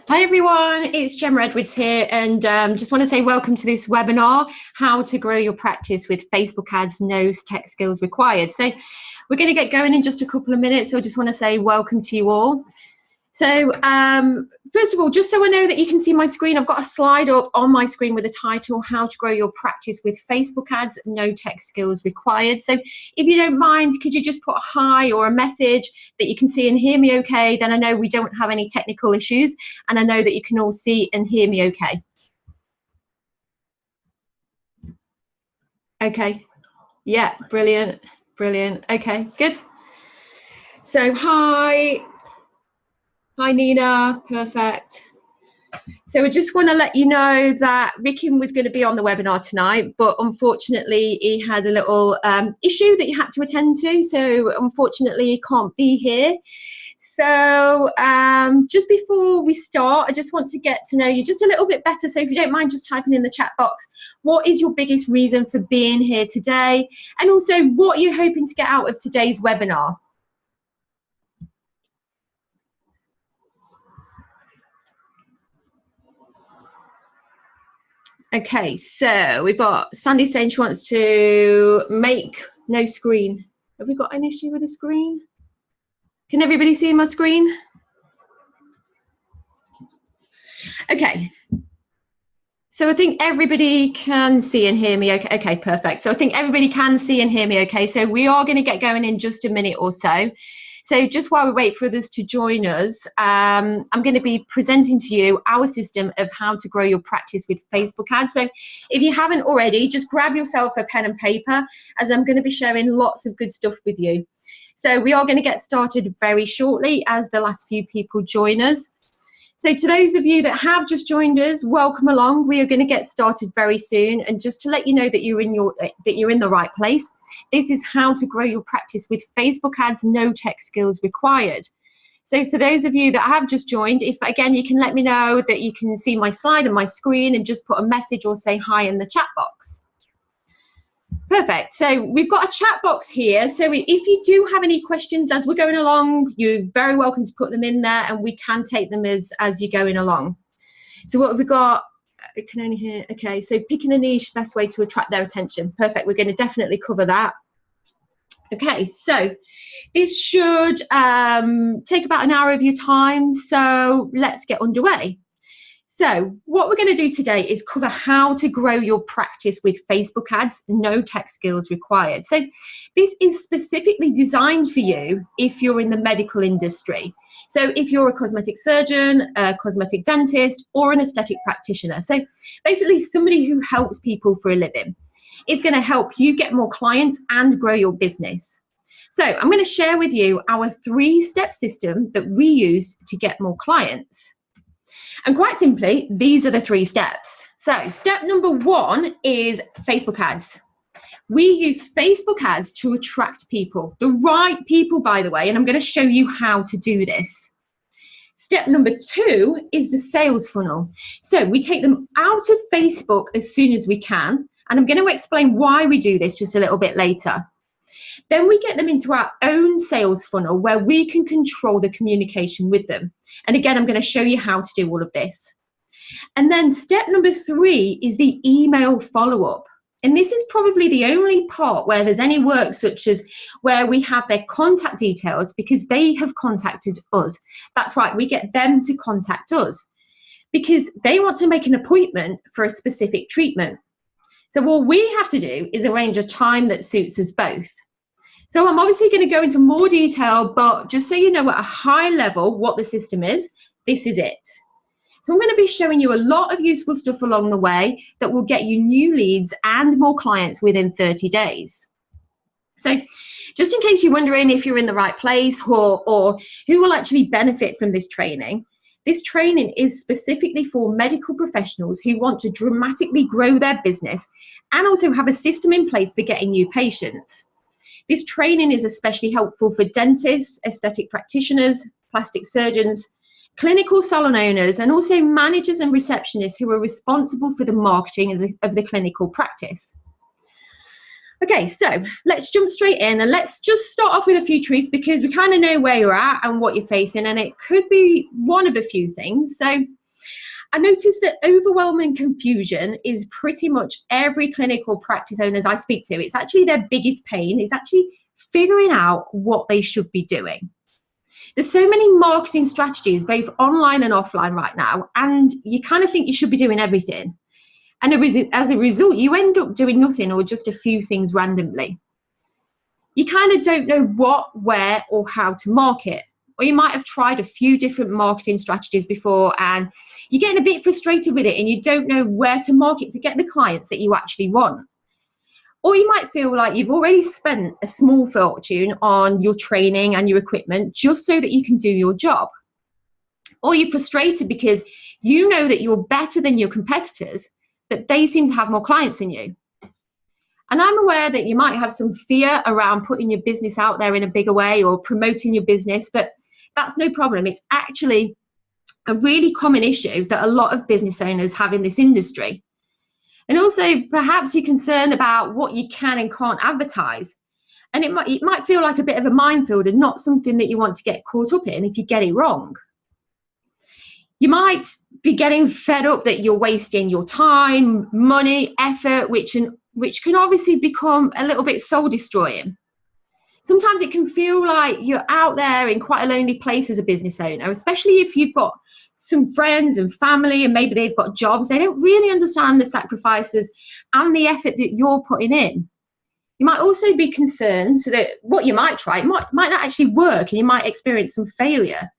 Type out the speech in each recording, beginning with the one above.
Hi everyone, it's Gemma Edwards here, and just want to say welcome to this webinar, How to Grow Your Practice with Facebook Ads, No Tech Skills Required. So we're going to get going in just a couple of minutes, so I just want to say welcome to you all. So first of all, just so I know that you can see my screen, I've got a slide up on my screen with the title, How to Grow Your Practice with Facebook Ads, No Tech Skills Required. So if you don't mind, could you just put a hi or a message that you can see and hear me okay? Then I know we don't have any technical issues, and I know that you can all see and hear me okay. Okay, yeah, brilliant, brilliant. Okay, good. So hi Nina, perfect. So I just want to let you know that Rikin was going to be on the webinar tonight, but unfortunately he had a little issue that he had to attend to, so unfortunately he can't be here. So just before we start, I just want to get to know you just a little bit better. So if you don't mind just typing in the chat box, what is your biggest reason for being here today? And also, what are you hoping to get out of today's webinar? Okay, so we've got Sandy saying she wants to make no screen. Have we got an issue with the screen? Can everybody see my screen? Okay. So I think everybody can see and hear me okay. Okay, perfect. So I think everybody can see and hear me okay. So we are going to get going in just a minute or so. So just while we wait for others to join us, I'm going to be presenting to you our system of how to grow your practice with Facebook ads. So if you haven't already, just grab yourself a pen and paper, as I'm going to be sharing lots of good stuff with you. So we are going to get started very shortly as the last few people join us. So to those of you that have just joined us, welcome along. We are going to get started very soon. And just to let you know that you're in the right place, this is how to grow your practice with Facebook ads, no tech skills required. So for those of you that have just joined, if again, you can let me know that you can see my slide and my screen and just put a message or say hi in the chat box. Perfect. So we've got a chat box here. So if you do have any questions as we're going along, you're very welcome to put them in there, and we can take them as you're going along. So what have we got? I can only hear. Okay, so picking a niche, best way to attract their attention. Perfect. We're going to definitely cover that. Okay, so this should take about an hour of your time. So let's get underway. So what we're going to do today is cover how to grow your practice with Facebook ads, no tech skills required. So this is specifically designed for you if you're in the medical industry. So if you're a cosmetic surgeon, a cosmetic dentist, or an aesthetic practitioner. So basically somebody who helps people for a living. It's going to help you get more clients and grow your business. So I'm going to share with you our 3-step system that we use to get more clients. And quite simply, these are the 3 steps. So step number 1 is Facebook ads. We use Facebook ads to attract people, the right people, by the way, and I'm going to show you how to do this. Step number 2 is the sales funnel. So we take them out of Facebook as soon as we can, and I'm going to explain why we do this just a little bit later. Then we get them into our own sales funnel where we can control the communication with them. And again, I'm going to show you how to do all of this. And then step number 3 is the email follow-up. And this is probably the only part where there's any work, such as where we have their contact details because they have contacted us. That's right, we get them to contact us because they want to make an appointment for a specific treatment. So all we have to do is arrange a time that suits us both. So I'm obviously going to go into more detail, but just so you know at a high level what the system is, this is it. So I'm going to be showing you a lot of useful stuff along the way that will get you new leads and more clients within 30 days. So just in case you're wondering if you're in the right place or who will actually benefit from this training is specifically for medical professionals who want to dramatically grow their business and also have a system in place for getting new patients. This training is especially helpful for dentists, aesthetic practitioners, plastic surgeons, clinical salon owners, and also managers and receptionists who are responsible for the marketing of the clinical practice. Okay, so let's jump straight in and let's just start off with a few truths because we kind of know where you're at and what you're facing, and it could be one of a few things. So I noticed that overwhelming confusion is pretty much every clinical practice owners I speak to. It's actually their biggest pain. It's actually figuring out what they should be doing. There's so many marketing strategies, both online and offline right now, and you kind of think you should be doing everything. And as a result, you end up doing nothing or just a few things randomly. You kind of don't know what, where, or how to market. Or you might have tried a few different marketing strategies before and you're getting a bit frustrated with it and you don't know where to market to get the clients that you actually want. Or you might feel like you've already spent a small fortune on your training and your equipment just so that you can do your job. Or you're frustrated because you know that you're better than your competitors, but they seem to have more clients than you. And I'm aware that you might have some fear around putting your business out there in a bigger way or promoting your business, but that's no problem. It's actually a really common issue that a lot of business owners have in this industry. And also, perhaps you're concerned about what you can and can't advertise. And it might feel like a bit of a minefield and not something that you want to get caught up in if you get it wrong. You might be getting fed up that you're wasting your time, money, effort, which can obviously become a little bit soul destroying. Sometimes it can feel like you're out there in quite a lonely place as a business owner, especially if you've got some friends and family and maybe they've got jobs. They don't really understand the sacrifices and the effort that you're putting in. You might also be concerned so that what you might try might not actually work and you might experience some failure.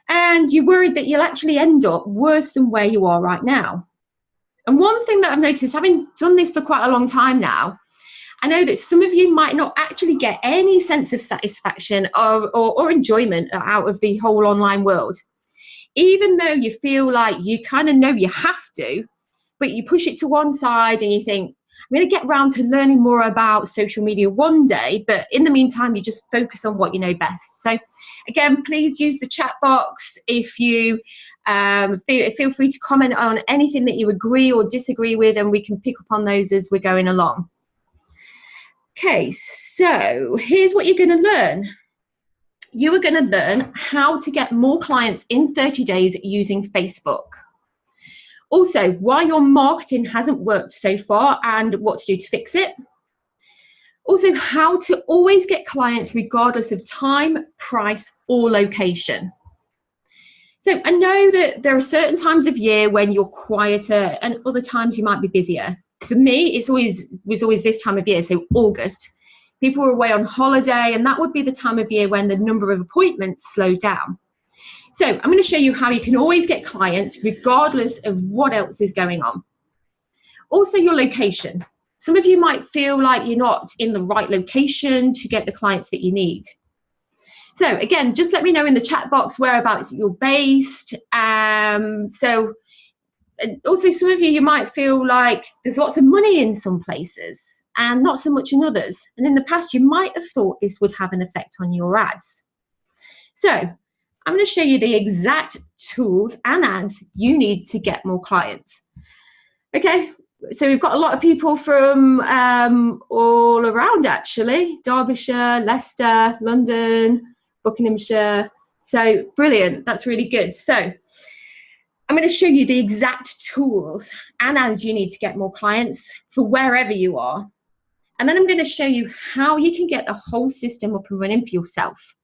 And you're worried that you'll actually end up worse than where you are right now. And one thing that I've noticed, having done this for quite a long time now, I know that some of you might not actually get any sense of satisfaction or enjoyment out of the whole online world. Even though you feel like you kind of know you have to, but you push it to one side and you think, I'm going to get around to learning more about social media one day, but in the meantime, you just focus on what you know best. So again, please use the chat box if you feel free to comment on anything that you agree or disagree with, and we can pick up on those as we're going along. Okay, so here's what you're going to learn. You are going to learn how to get more clients in 30 days using Facebook. Also, why your marketing hasn't worked so far and what to do to fix it. Also, how to always get clients regardless of time, price, or location. So I know that there are certain times of year when you're quieter and other times you might be busier. For me, was always this time of year, so August. People were away on holiday, and that would be the time of year when the number of appointments slow down. So I'm going to show you how you can always get clients regardless of what else is going on. Also, your location. Some of you might feel like you're not in the right location to get the clients that you need. So again, just let me know in the chat box whereabouts you're based. Also, some of you might feel like there's lots of money in some places and not so much in others. And in the past, you might have thought this would have an effect on your ads. So I'm going to show you the exact tools and ads you need to get more clients. Okay, so we've got a lot of people from all around, actually. Derbyshire, Leicester, London, Buckinghamshire. So brilliant, that's really good. So I'm going to show you the exact tools and ads you need to get more clients for wherever you are. And then I'm going to show you how you can get the whole system up and running for yourself.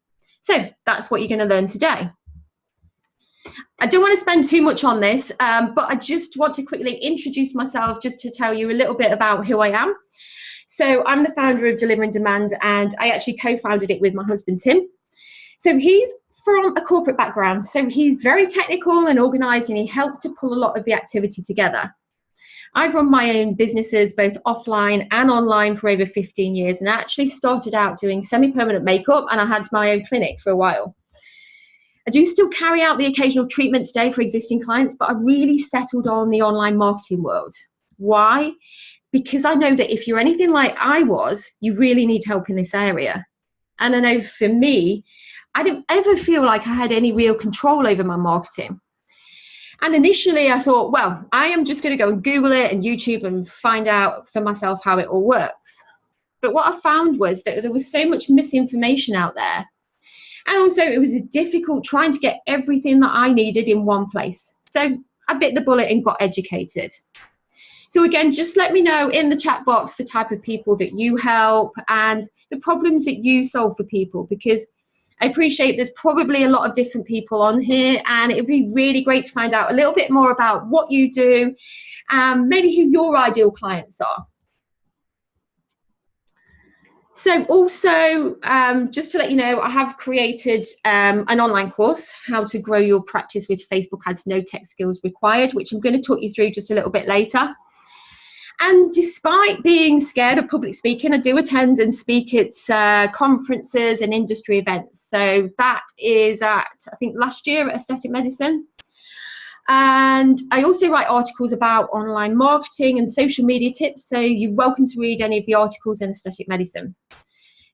So that's what you're going to learn today. I don't want to spend too much on this, but I just want to quickly introduce myself just to tell you a little bit about who I am. So I'm the founder of Deliver in Demand, and I actually co-founded it with my husband, Tim. So he's from a corporate background, so he's very technical and organized, and he helps to pull a lot of the activity together. I've run my own businesses, both offline and online, for over 15 years, and I actually started out doing semi-permanent makeup, and I had my own clinic for a while. I do still carry out the occasional treatment today for existing clients, but I've really settled on the online marketing world. Why? Because I know that if you're anything like I was, you really need help in this area. And I know for me, I didn't ever feel like I had any real control over my marketing. And initially I thought, well, I am just going to go and Google it and YouTube and find out for myself how it all works. But what I found was that there was so much misinformation out there. And also it was difficult trying to get everything that I needed in one place. So I bit the bullet and got educated. So again, just let me know in the chat box the type of people that you help and the problems that you solve for people, because I appreciate there's probably a lot of different people on here, and it would be really great to find out a little bit more about what you do, maybe who your ideal clients are. So also, just to let you know, I have created an online course, How to Grow Your Practice with Facebook Ads, No Tech Skills Required, which I'm going to talk you through just a little bit later. And despite being scared of public speaking, I do attend and speak at conferences and industry events. So that is at, I think, last year at Aesthetic Medicine. And I also write articles about online marketing and social media tips. So you're welcome to read any of the articles in Aesthetic Medicine.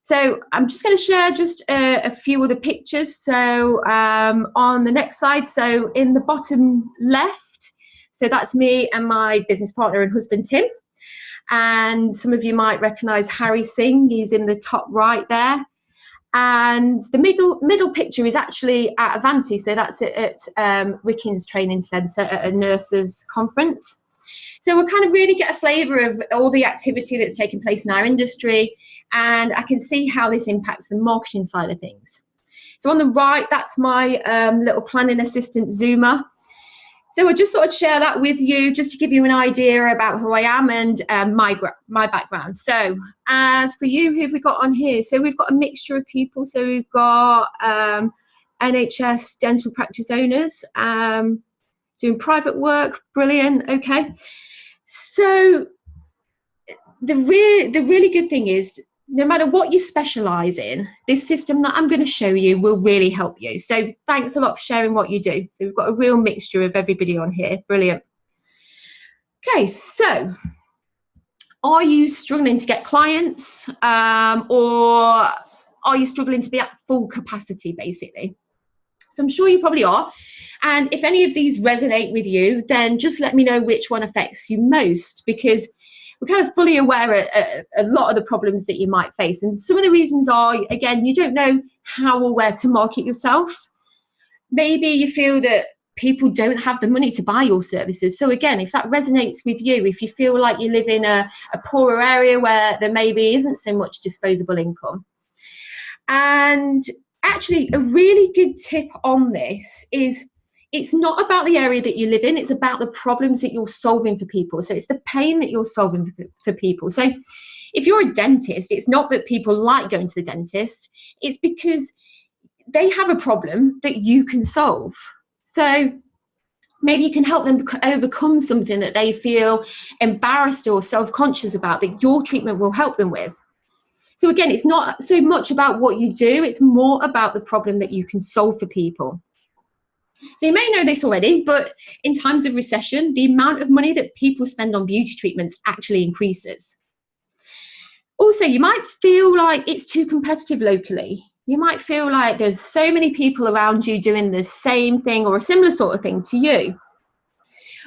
So I'm just going to share just a few other pictures. So on the next slide, so in the bottom left, so that's me and my business partner and husband, Tim. And some of you might recognize Harry Singh. He's in the top right there. And the middle picture is actually at Avanti. So that's at Rickens Training Centre at a nurses conference. So we'll kind of really get a flavour of all the activity that's taking place in our industry. And I can see how this impacts the marketing side of things. So on the right, that's my little planning assistant Zoomer. So I just thought I'd share that with you just to give you an idea about who I am and my background. So as for you, who have we got on here? So we've got a mixture of people. So we've got NHS dental practice owners doing private work. Brilliant. Okay. So the really good thing is, no matter what you specialise in, this system that I'm going to show you will really help you. So thanks a lot for sharing what you do. So we've got a real mixture of everybody on here. Brilliant. Okay, so are you struggling to get clients or are you struggling to be at full capacity, basically? So I'm sure you probably are. And if any of these resonate with you, then just let me know which one affects you most, because we're kind of fully aware of a lot of the problems that you might face. And some of the reasons are, again, you don't know how or where to market yourself. Maybe you feel that people don't have the money to buy your services. So again, if that resonates with you, if you feel like you live in a poorer area where there maybe isn't so much disposable income. And actually, a really good tip on this is, it's not about the area that you live in, it's about the problems that you're solving for people. So it's the pain that you're solving for people. So if you're a dentist, it's not that people like going to the dentist, it's because they have a problem that you can solve. So maybe you can help them overcome something that they feel embarrassed or self-conscious about, that your treatment will help them with. So again, it's not so much about what you do, it's more about the problem that you can solve for people. So you may know this already, but in times of recession, the amount of money that people spend on beauty treatments actually increases. Also, you might feel like it's too competitive locally. You might feel like there's so many people around you doing the same thing or a similar sort of thing to you.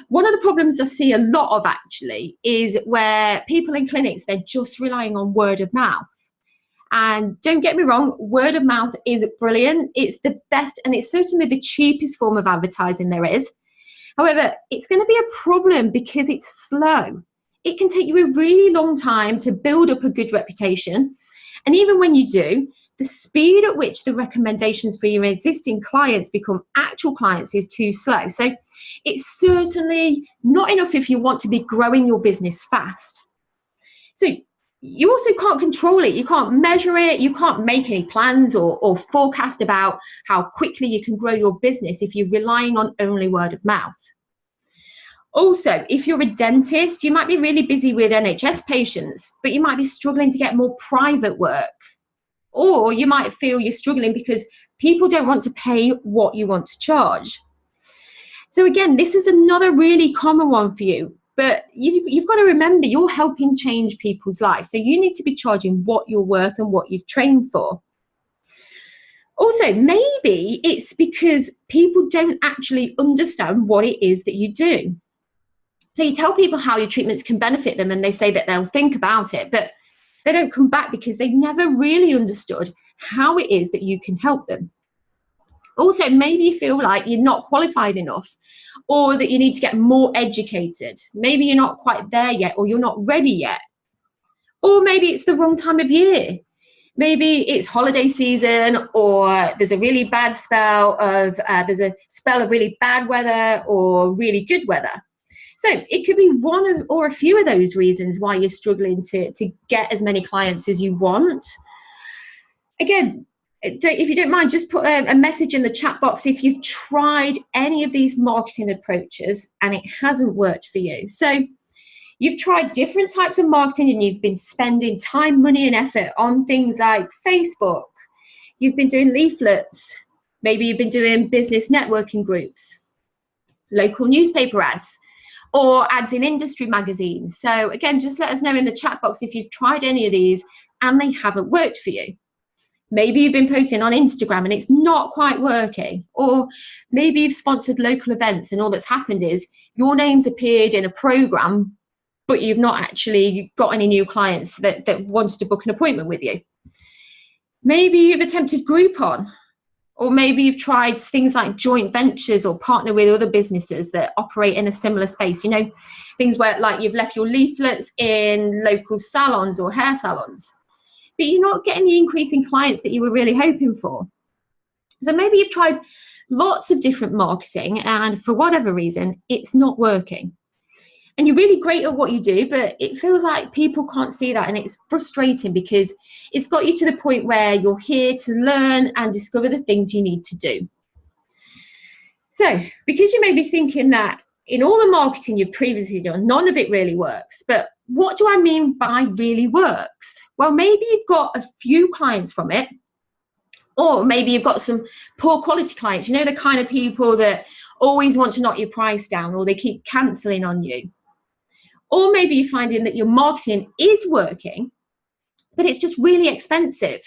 One of the problems I see a lot of actually is where people in clinics, they're just relying on word of mouth. And don't get me wrong, word of mouth is brilliant. It's the best, and it's certainly the cheapest form of advertising there is. However, it's going to be a problem because it's slow. It can take you a really long time to build up a good reputation. And even when you do, the speed at which the recommendations for your existing clients become actual clients is too slow. So it's certainly not enough if you want to be growing your business fast. So you also can't control it. You can't measure it. You can't make any plans or forecast about how quickly you can grow your business if you're relying on only word of mouth. Also, if you're a dentist, you might be really busy with NHS patients, but you might be struggling to get more private work. Or you might feel you're struggling because people don't want to pay what you want to charge. So again, this is another really common one for you. But you've got to remember, you're helping change people's lives. So you need to be charging what you're worth and what you've trained for. Also, maybe it's because people don't actually understand what it is that you do. So you tell people how your treatments can benefit them and they say that they'll think about it, but they don't come back because they never really understood how it is that you can help them. Also, maybe you feel like you're not qualified enough, or that you need to get more educated. Maybe you're not quite there yet, or you're not ready yet. Or maybe it's the wrong time of year. Maybe it's holiday season, or there's a really bad spell of, there's a spell of really bad weather or really good weather. So it could be one or a few of those reasons why you're struggling to get as many clients as you want. Again, if you don't mind, just put a message in the chat box if you've tried any of these marketing approaches and it hasn't worked for you. So you've tried different types of marketing and you've been spending time, money, and effort on things like Facebook. You've been doing leaflets. Maybe you've been doing business networking groups, local newspaper ads, or ads in industry magazines. So again, just let us know in the chat box if you've tried any of these and they haven't worked for you. Maybe you've been posting on Instagram and it's not quite working. Or maybe you've sponsored local events and all that's happened is your name's appeared in a program, but you've not actually got any new clients that wanted to book an appointment with you. Maybe you've attempted Groupon, or maybe you've tried things like joint ventures or partner with other businesses that operate in a similar space. You know, things where like you've left your leaflets in local salons or hair salons, but you're not getting the increase in clients that you were really hoping for. So maybe you've tried lots of different marketing and for whatever reason, it's not working. And you're really great at what you do, but it feels like people can't see that. And it's frustrating because it's got you to the point where you're here to learn and discover the things you need to do. So because you may be thinking that in all the marketing you've previously done, none of it really works. But what do I mean by really works? Well, maybe you've got a few clients from it, or maybe you've got some poor quality clients. You know, the kind of people that always want to knock your price down, or they keep cancelling on you. Or maybe you're finding that your marketing is working, but it's just really expensive.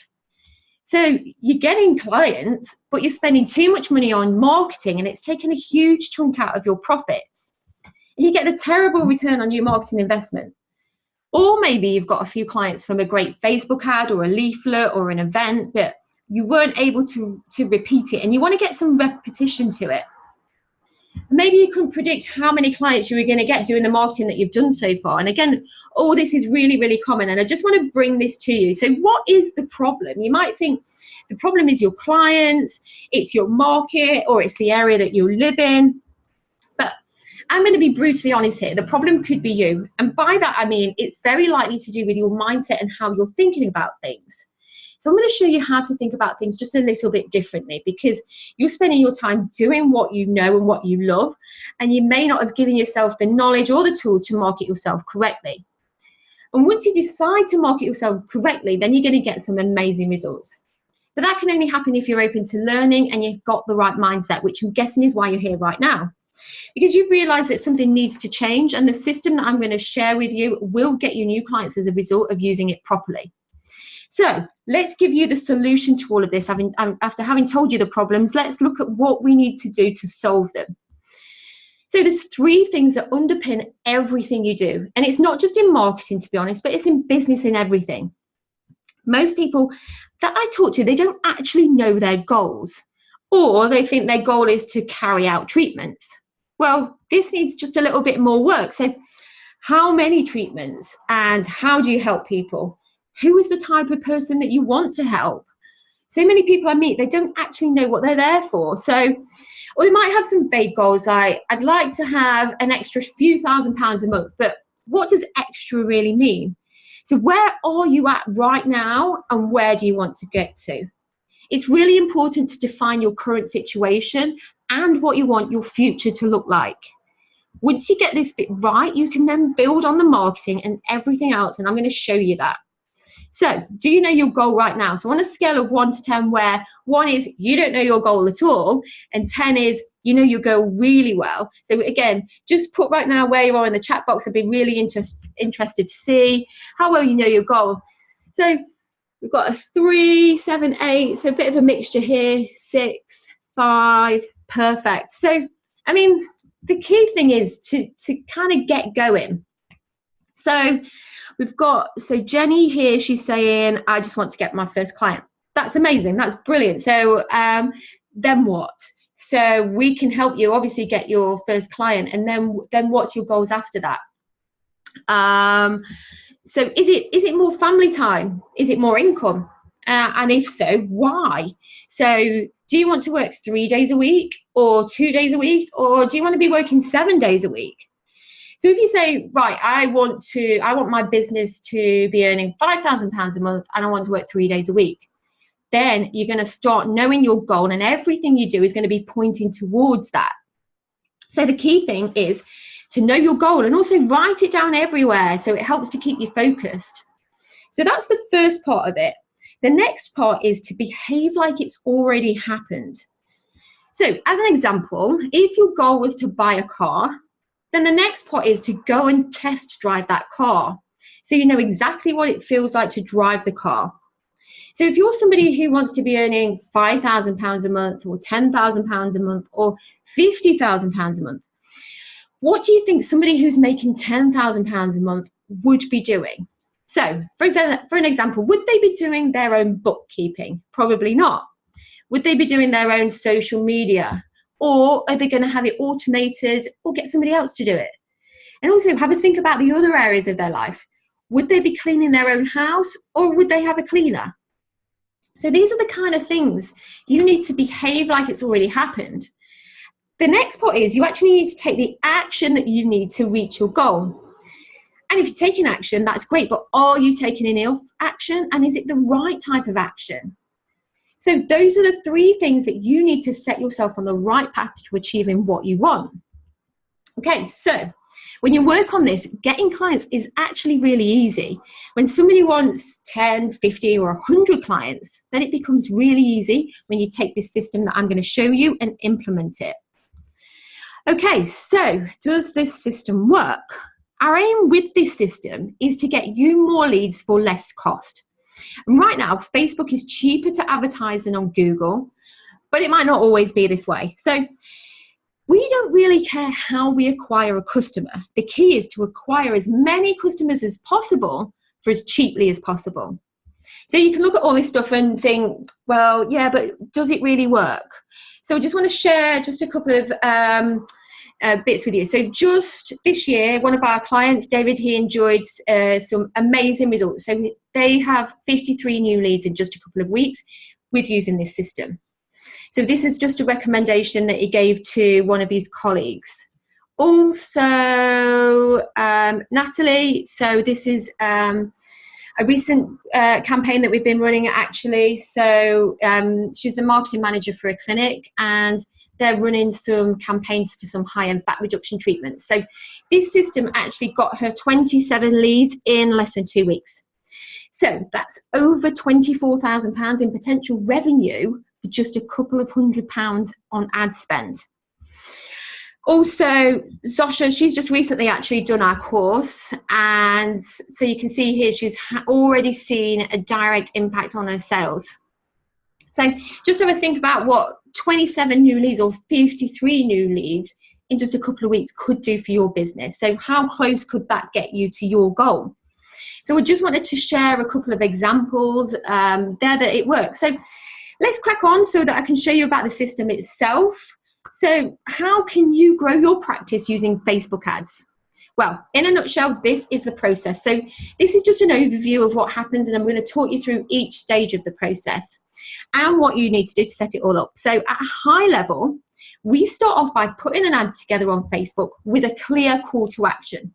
So you're getting clients, but you're spending too much money on marketing and it's taken a huge chunk out of your profits. And you get a terrible return on your marketing investment. Or maybe you've got a few clients from a great Facebook ad or a leaflet or an event, but you weren't able to repeat it and you want to get some repetition to it. Maybe you couldn't predict how many clients you were going to get doing the marketing that you've done so far. And again, all this is really, really common. And I just want to bring this to you. So what is the problem? You might think the problem is your clients, it's your market, or it's the area that you live in. But I'm going to be brutally honest here. The problem could be you. And by that, I mean, it's very likely to do with your mindset and how you're thinking about things. So I'm going to show you how to think about things just a little bit differently, because you're spending your time doing what you know and what you love, and you may not have given yourself the knowledge or the tools to market yourself correctly. And once you decide to market yourself correctly, then you're going to get some amazing results. But that can only happen if you're open to learning and you've got the right mindset, which I'm guessing is why you're here right now. Because you've realized that something needs to change, and the system that I'm going to share with you will get you new clients as a result of using it properly. So let's give you the solution to all of this. After having told you the problems, let's look at what we need to do to solve them. So there's three things that underpin everything you do. And it's not just in marketing, to be honest, but it's in business and everything. Most people that I talk to, they don't actually know their goals, or they think their goal is to carry out treatments. Well, this needs just a little bit more work. So how many treatments and how do you help people? Who is the type of person that you want to help? So many people I meet, they don't actually know what they're there for. So, or they might have some vague goals like, I'd like to have an extra few £1,000s a month, but what does extra really mean? So where are you at right now and where do you want to get to? It's really important to define your current situation and what you want your future to look like. Once you get this bit right, you can then build on the marketing and everything else, and I'm going to show you that. So do you know your goal right now? So on a scale of 1 to 10, where 1 is you don't know your goal at all, and 10 is you know your goal really well. So again, just put right now where you are in the chat box. I'd be really interested to see how well you know your goal. So we've got a 3, 7, 8, so a bit of a mixture here, 6, 5, perfect. So, I mean, the key thing is to kind of get going. So we've got, so Jenny here, she's saying, I just want to get my first client. That's amazing. That's brilliant. So then what? So we can help you obviously get your first client, and then what's your goals after that? So is it more family time? Is it more income? And if so, why? So do you want to work 3 days a week or 2 days a week, or do you want to be working 7 days a week? So if you say, right, I want my business to be earning £5,000 a month and I want to work 3 days a week, then you're going to start knowing your goal, and everything you do is going to be pointing towards that. So the key thing is to know your goal and also write it down everywhere, so it helps to keep you focused. So that's the first part of it. The next part is to behave like it's already happened. So as an example, if your goal was to buy a car, then the next part is to go and test drive that car, so you know exactly what it feels like to drive the car. So if you're somebody who wants to be earning £5,000 a month or £10,000 a month or £50,000 a month, what do you think somebody who's making £10,000 a month would be doing? So for an example, would they be doing their own bookkeeping? Probably not. Would they be doing their own social media? Or are they going to have it automated or get somebody else to do it? And also have a think about the other areas of their life. Would they be cleaning their own house, or would they have a cleaner? So these are the kind of things you need to behave like it's already happened. The next part is you actually need to take the action that you need to reach your goal. And if you're taking action, that's great, but are you taking enough action, and is it the right type of action? So those are the 3 things that you need to set yourself on the right path to achieving what you want. Okay, so when you work on this, getting clients is actually really easy. When somebody wants 10, 50 or 100 clients, then it becomes really easy when you take this system that I'm going to show you and implement it. Okay, so does this system work? Our aim with this system is to get you more leads for less cost. And right now, Facebook is cheaper to advertise than on Google, but it might not always be this way. So we don't really care how we acquire a customer. The key is to acquire as many customers as possible for as cheaply as possible. So you can look at all this stuff and think, well, yeah, but does it really work? So I just want to share just a couple of bits with you. So just this year, one of our clients, David, he enjoyed some amazing results. So they have 53 new leads in just a couple of weeks with using this system. So this is just a recommendation that he gave to one of his colleagues. Also, Natalie, so this is a recent campaign that we've been running actually. So she's the marketing manager for a clinic, and they're running some campaigns for some high-end fat reduction treatments. So this system actually got her 27 leads in less than 2 weeks. So that's over £24,000 in potential revenue for just a couple of £100 on ad spend. Also, Zosha, she's just recently actually done our course, and so you can see here she's already seen a direct impact on her sales. So just have a think about what 27 new leads or 53 new leads in just a couple of weeks could do for your business. So how close could that get you to your goal? So we just wanted to share a couple of examples there that it works. So let's crack on so that I can show you about the system itself. So how can you grow your practice using Facebook ads? Well, in a nutshell, this is the process. So this is just an overview of what happens, and I'm going to talk you through each stage of the process and what you need to do to set it all up. So at a high level, we start off by putting an ad together on Facebook with a clear call to action.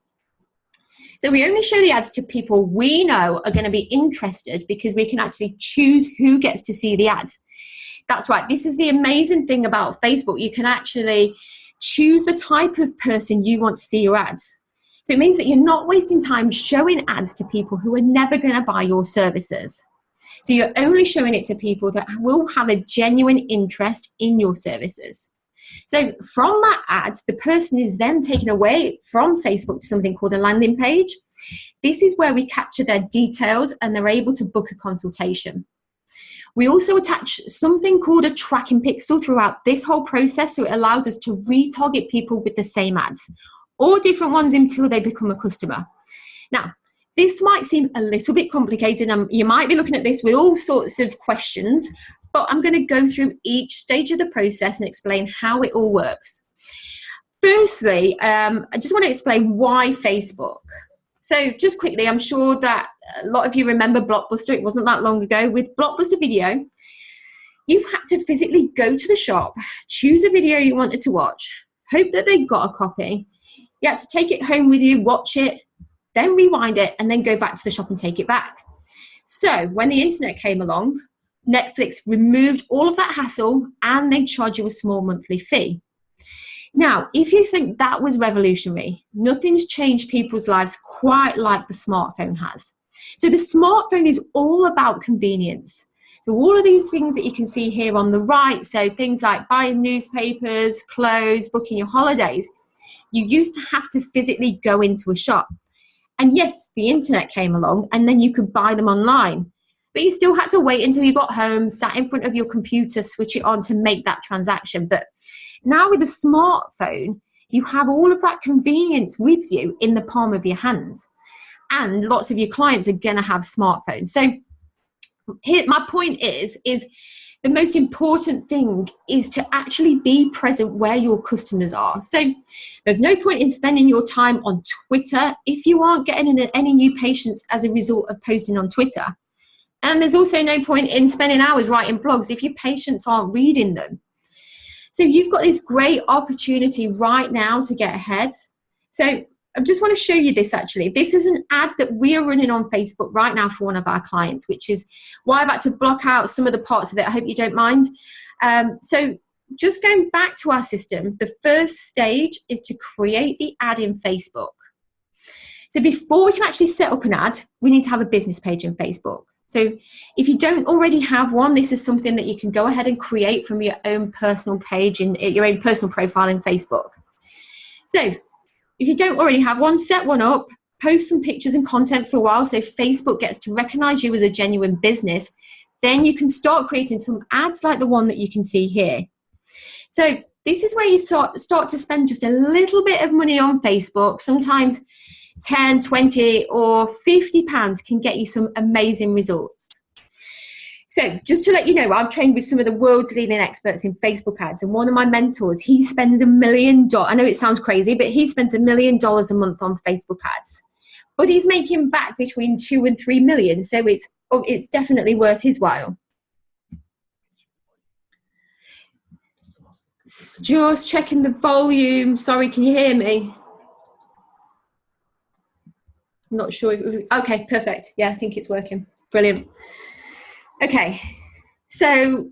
So we only show the ads to people we know are going to be interested, because we can actually choose who gets to see the ads. That's right. This is the amazing thing about Facebook. You can actually choose the type of person you want to see your ads. So it means that you're not wasting time showing ads to people who are never going to buy your services. So you're only showing it to people that will have a genuine interest in your services. So from that ad, the person is then taken away from Facebook to something called a landing page. This is where we capture their details and they're able to book a consultation. We also attach something called a tracking pixel throughout this whole process, so it allows us to retarget people with the same ads, or different ones until they become a customer. Now, this might seem a little bit complicated, and you might be looking at this with all sorts of questions, but I'm going to go through each stage of the process and explain how it all works. Firstly, I just want to explain why Facebook. So just quickly, I'm sure that a lot of you remember Blockbuster. It wasn't that long ago. With Blockbuster Video, you had to physically go to the shop, choose a video you wanted to watch, hope that they got a copy. You had to take it home with you, watch it, then rewind it, and then go back to the shop and take it back. So when the internet came along, Netflix removed all of that hassle and they charge you a small monthly fee. Now, if you think that was revolutionary, nothing's changed people's lives quite like the smartphone has. So the smartphone is all about convenience. So all of these things that you can see here on the right, so things like buying newspapers, clothes, booking your holidays, you used to have to physically go into a shop. And yes, the internet came along and then you could buy them online. But you still had to wait until you got home, sat in front of your computer, switch it on to make that transaction. But now with a smartphone, you have all of that convenience with you in the palm of your hands. And lots of your clients are going to have smartphones. So here, my point is the most important thing is to actually be present where your customers are. So there's no point in spending your time on Twitter if you aren't getting any new patients as a result of posting on Twitter. And there's also no point in spending hours writing blogs if your patients aren't reading them. So you've got this great opportunity right now to get ahead. So I just want to show you this actually. This is an ad that we are running on Facebook right now for one of our clients, which is why I've had to block out some of the parts of it. I hope you don't mind. So just going back to our system, the first stage is to create the ad in Facebook. So before we can actually set up an ad, we need to have a business page in Facebook. So if you don't already have one, this is something that you can go ahead and create from your own personal page and your own personal profile in Facebook. So if you don't already have one, set one up, post some pictures and content for a while so Facebook gets to recognize you as a genuine business. Then you can start creating some ads like the one that you can see here. So this is where you start to spend just a little bit of money on Facebook. Sometimes 10, 20 or 50 pounds can get you some amazing results. So just to let you know, I've trained with some of the world's leading experts in Facebook ads, and one of my mentors, he spends $1 million. I know it sounds crazy, but he spends $1 million a month on Facebook ads. But he's making back between 2 and 3 million, so it's definitely worth his while. Just checking the volume. Sorry, can you hear me? I'm not sure. Okay, perfect. Yeah, I think it's working. Brilliant. Okay, so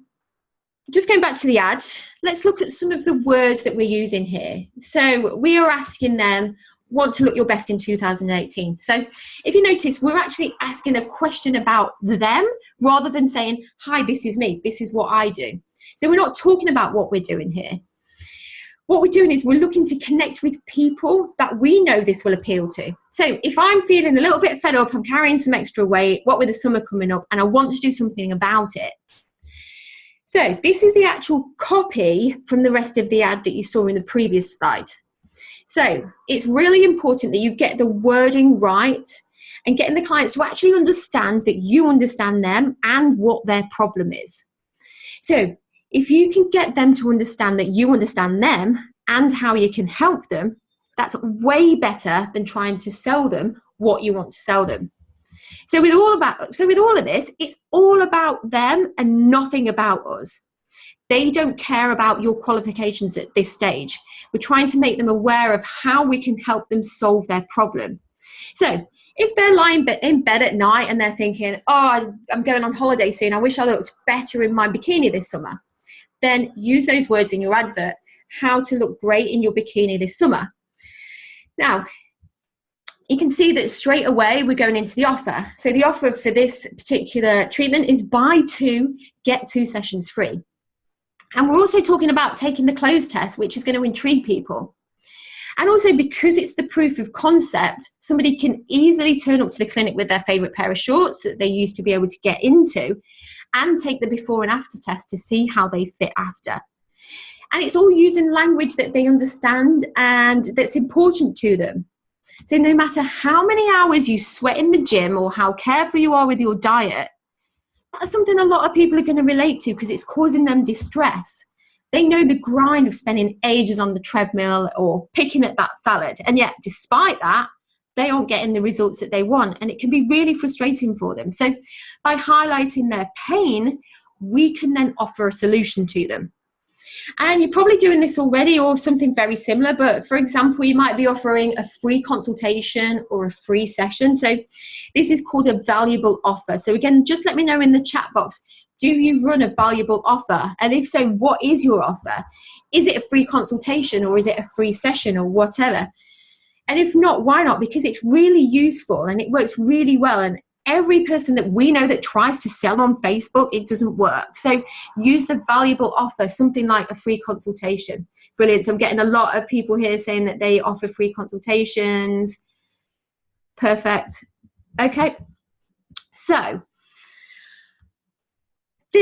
just going back to the ad, let's look at some of the words that we're using here. So we are asking them, want to look your best in 2018. So if you notice, we're actually asking a question about them rather than saying, hi, this is me, this is what I do. So we're not talking about what we're doing here. What we're doing is we're looking to connect with people that we know this will appeal to. So if I'm feeling a little bit fed up, I'm carrying some extra weight, what with the summer coming up, and I want to do something about it. So this is the actual copy from the rest of the ad that you saw in the previous slide. So it's really important that you get the wording right and getting the clients to actually understand that you understand them and what their problem is. So if you can get them to understand that you understand them and how you can help them, that's way better than trying to sell them what you want to sell them. So with all of this, it's all about them and nothing about us. They don't care about your qualifications at this stage. We're trying to make them aware of how we can help them solve their problem. So if they're lying in bed at night and they're thinking, oh, I'm going on holiday soon, I wish I looked better in my bikini this summer, then use those words in your advert, how to look great in your bikini this summer. Now, you can see that straight away we're going into the offer. So the offer for this particular treatment is buy 2, get 2 sessions free. And we're also talking about taking the clothes test, which is going to intrigue people. And also because it's the proof of concept, somebody can easily turn up to the clinic with their favorite pair of shorts that they used to be able to get into and take the before and after test to see how they fit after. And it's all using language that they understand and that's important to them. So no matter how many hours you sweat in the gym or how careful you are with your diet, That's something a lot of people are going to relate to because it's causing them distress. They know the grind of spending ages on the treadmill or picking at that salad. And yet, despite that, they aren't getting the results that they want. And it can be really frustrating for them. So by highlighting their pain, we can then offer a solution to them. And you're probably doing this already or something very similar. But for example, you might be offering a free consultation or a free session. So this is called a valuable offer. So again, just let me know in the chat box, do you run a valuable offer? And if so, what is your offer? Is it a free consultation or is it a free session or whatever? And if not, why not? Because it's really useful and it works really well. And every person that we know that tries to sell on Facebook, it doesn't work. So use the valuable offer, something like a free consultation. Brilliant. So I'm getting a lot of people here saying that they offer free consultations. Perfect. Okay. So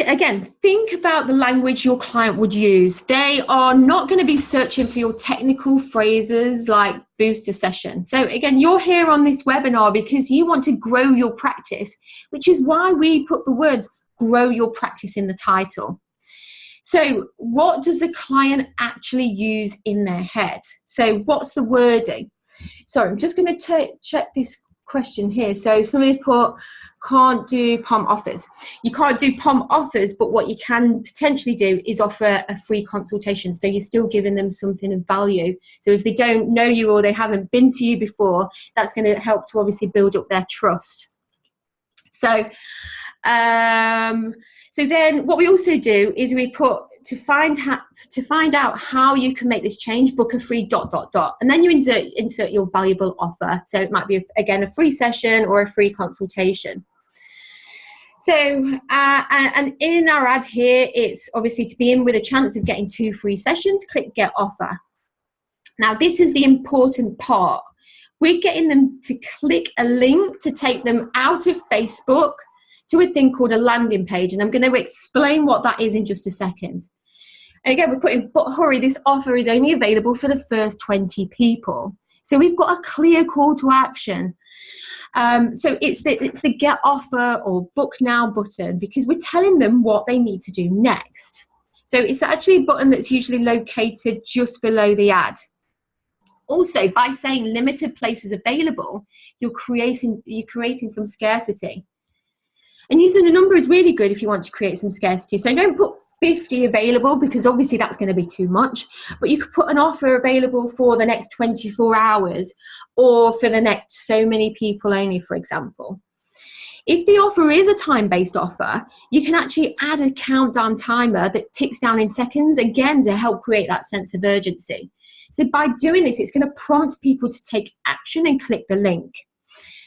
again, think about the language your client would use. They are not going to be searching for your technical phrases like booster session. So again, you're here on this webinar because you want to grow your practice, which is why we put the words grow your practice in the title. So what does the client actually use in their head? So what's the wording? Sorry, I'm just going to check this question here. So somebody put, can't do POM offers. You can't do POM offers, but what you can potentially do is offer a free consultation. So you're still giving them something of value. So if they don't know you or they haven't been to you before, that's going to help to obviously build up their trust. So, so then what we also do is we put, to find out how you can make this change, book a free ... And then you insert your valuable offer. So it might be, again, a free session or a free consultation. So, and in our ad here, it's obviously to be in with a chance of getting 2 free sessions, click get offer. Now, this is the important part. We're getting them to click a link to take them out of Facebook to a thing called a landing page. And I'm going to explain what that is in just a second. And again, we're putting, but hurry, this offer is only available for the first 20 people. So we've got a clear call to action. So it's the get offer or book now button, because we're telling them what they need to do next. So it's actually a button that's usually located just below the ad. Also, by saying limited places available, you're creating some scarcity. And using a number is really good if you want to create some scarcity. So don't put 50 available, because obviously that's going to be too much. But you could put an offer available for the next 24 hours or for the next so many people only, for example. If the offer is a time-based offer, you can actually add a countdown timer that ticks down in seconds, again, to help create that sense of urgency. So by doing this, it's going to prompt people to take action and click the link.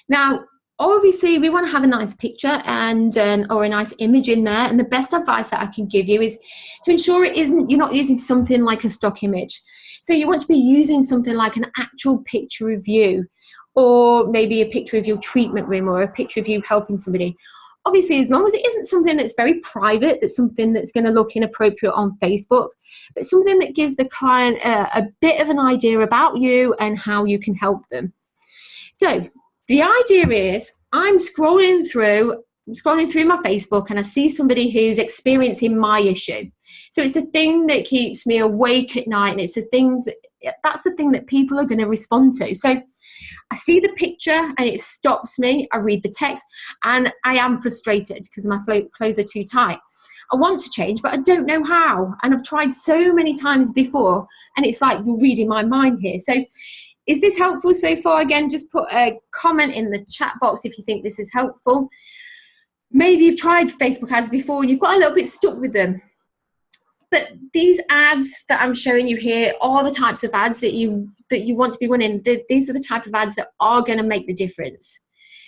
Now, obviously, we want to have a nice picture and or a nice image in there. And the best advice that I can give you is to ensure you're not using something like a stock image. So you want to be using something like an actual picture of you, or maybe a picture of your treatment room, or a picture of you helping somebody. Obviously, as long as it isn't something that's very private, that's something that's going to look inappropriate on Facebook, but something that gives the client a bit of an idea about you and how you can help them. So the idea is, I'm scrolling through my Facebook and I see somebody who's experiencing my issue. So it's a thing that keeps me awake at night, and it's that's the thing that people are going to respond to. So I see the picture and it stops me. I read the text and I am frustrated because my clothes are too tight. I want to change, but I don't know how. And I've tried so many times before, and it's like you're reading my mind here. So is this helpful so far? Again, just put a comment in the chat box if you think this is helpful. Maybe you've tried Facebook ads before and you've got a little bit stuck with them. But these ads that I'm showing you here are the types of ads that you want to be running. These are the type of ads that are going to make the difference.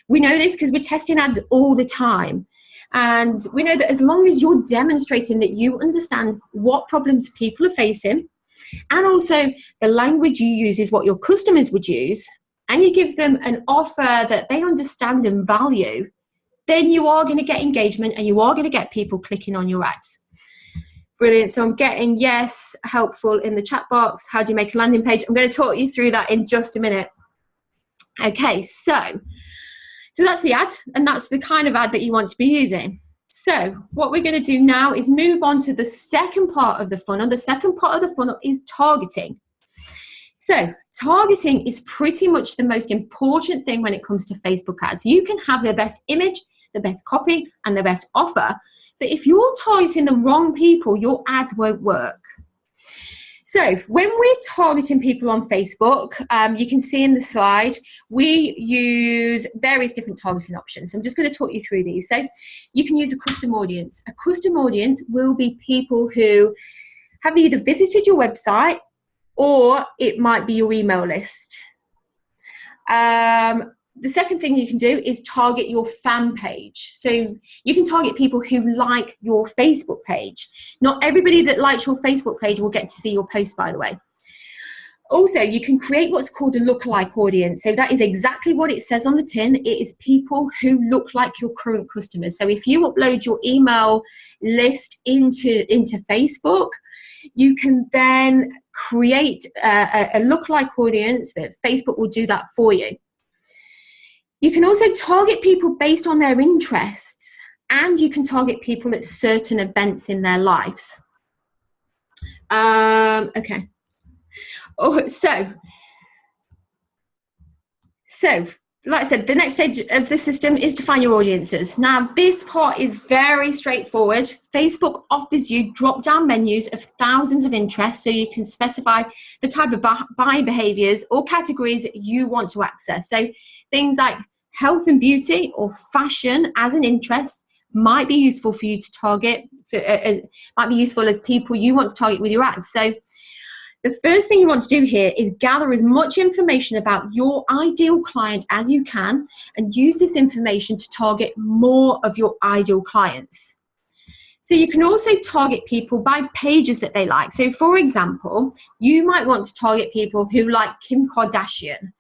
We know this because we're testing ads all the time. And we know that as long as you're demonstrating that you understand what problems people are facing, and also the language you use is what your customers would use, and you give them an offer that they understand and value, then you are going to get engagement and you are going to get people clicking on your ads. Brilliant. So I'm getting yes, helpful in the chat box. How do you make a landing page? I'm going to talk you through that in just a minute. Okay, so that's the ad, and that's the kind of ad that you want to be using. So what we're going to do now is move on to the second part of the funnel. The second part of the funnel is targeting. So targeting is pretty much the most important thing when it comes to Facebook ads. You can have the best image, the best copy, and the best offer, but if you're targeting the wrong people, your ads won't work. So when we're targeting people on Facebook, you can see in the slide, we use various different targeting options. I'm just going to talk you through these. So you can use a custom audience. A custom audience will be people who have either visited your website or it might be your email list. The second thing you can do is target your fan page. So you can target people who like your Facebook page. Not everybody that likes your Facebook page will get to see your post, by the way. Also, you can create what's called a lookalike audience. So that is exactly what it says on the tin. It is people who look like your current customers. So if you upload your email list into Facebook, you can then create a lookalike audience that Facebook will do that for you. You can also target people based on their interests, and you can target people at certain events in their lives. Okay. Oh, so like I said, the next stage of the system is to find your audiences. Now, this part is very straightforward. Facebook offers you drop-down menus of thousands of interests, so you can specify the type of buying behaviors or categories you want to access. So things like health and beauty or fashion as an interest might be useful for you to target, might be useful as people you want to target with your ads. So the first thing you want to do here is gather as much information about your ideal client as you can and use this information to target more of your ideal clients. So you can also target people by pages that they like. So for example, you might want to target people who like Kim Kardashian,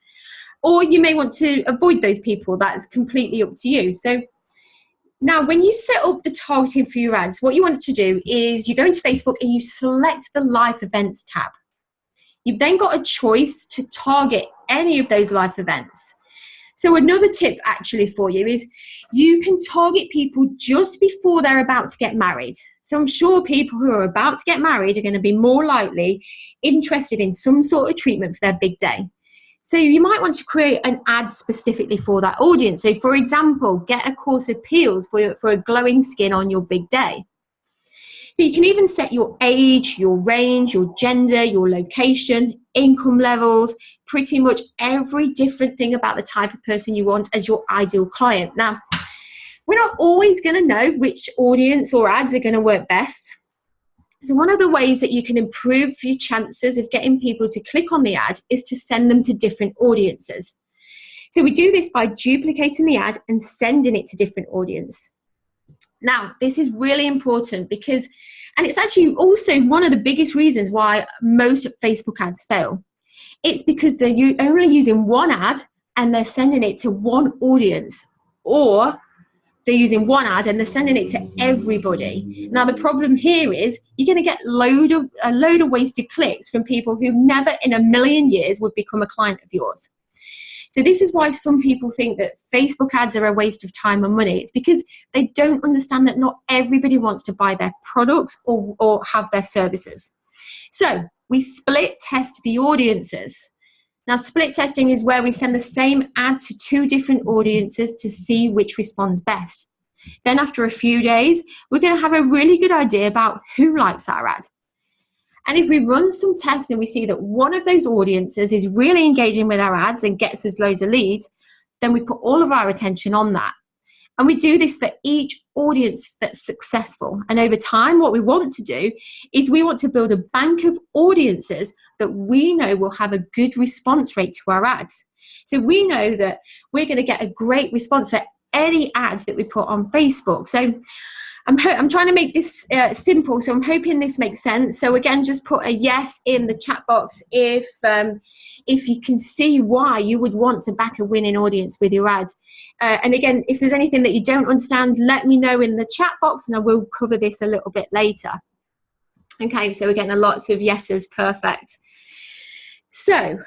or you may want to avoid those people. That's completely up to you. So now when you set up the targeting for your ads, what you want to do is you go into Facebook and you select the live events tab. You've then got a choice to target any of those live events. So another tip actually for you is you can target people just before they're about to get married. So I'm sure people who are about to get married are going to be more likely interested in some sort of treatment for their big day. So you might want to create an ad specifically for that audience. So for example, get a course of peels for a glowing skin on your big day. So you can even set your age, your range, your gender, your location, income levels, pretty much every different thing about the type of person you want as your ideal client. Now, we're not always going to know which audience or ads are going to work best. So one of the ways that you can improve your chances of getting people to click on the ad is to send them to different audiences. So we do this by duplicating the ad and sending it to different audiences. Now, this is really important because, and it's actually also one of the biggest reasons why most Facebook ads fail. It's because they're only using one ad and they're sending it to one audience, or they're using one ad and they're sending it to everybody. Now, the problem here is you're going to get a load of wasted clicks from people who never in a million years would become a client of yours. So this is why some people think that Facebook ads are a waste of time and money. It's because they don't understand that not everybody wants to buy their products or have their services. So we split test the audiences. Now, split testing is where we send the same ad to two different audiences to see which responds best. Then after a few days, we're going to have a really good idea about who likes our ad. And if we run some tests and we see that one of those audiences is really engaging with our ads and gets us loads of leads, then we put all of our attention on that. And we do this for each audience that's successful. And over time, what we want to do is we want to build a bank of audiences that we know will have a good response rate to our ads. So we know that we're going to get a great response for any ad that we put on Facebook. So I'm trying to make this simple, so I'm hoping this makes sense. So again, just put a yes in the chat box if you can see why you would want to back a winning audience with your ads. And again, if there's anything that you don't understand, let me know in the chat box and I will cover this a little bit later. Okay, so we're getting lots of yeses, perfect. So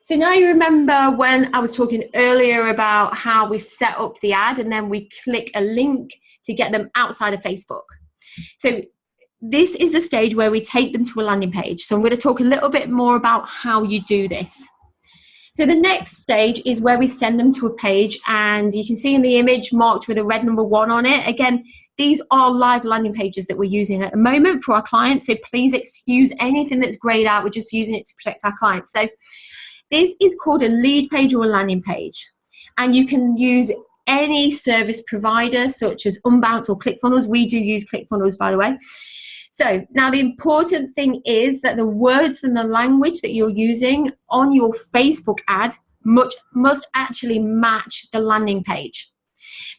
So now you remember when I was talking earlier about how we set up the ad and then we click a link to get them outside of Facebook. So this is the stage where we take them to a landing page. So I'm going to talk a little bit more about how you do this. So the next stage is where we send them to a page, and you can see in the image marked with a red number 1 on it. Again, these are live landing pages that we're using at the moment for our clients. So please excuse anything that's grayed out. We're just using it to protect our clients. So this is called a lead page or a landing page. And you can use any service provider such as Unbounce or ClickFunnels. We do use ClickFunnels, by the way. So now the important thing is that the words and the language that you're using on your Facebook ad must actually match the landing page.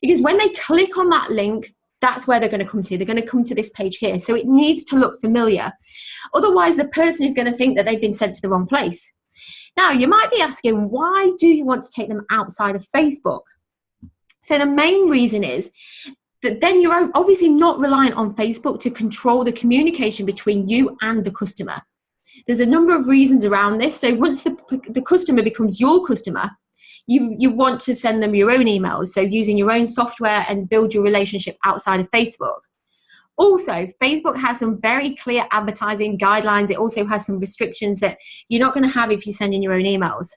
Because when they click on that link, that's where they're going to come to. They're going to come to this page here. So it needs to look familiar. Otherwise, the person is going to think that they've been sent to the wrong place. Now, you might be asking, why do you want to take them outside of Facebook? So the main reason is that then you're obviously not reliant on Facebook to control the communication between you and the customer. There's a number of reasons around this. So once the customer becomes your customer, you want to send them your own emails. So using your own software and build your relationship outside of Facebook. Also, Facebook has some very clear advertising guidelines. It also has some restrictions that you're not going to have if you send in your own emails.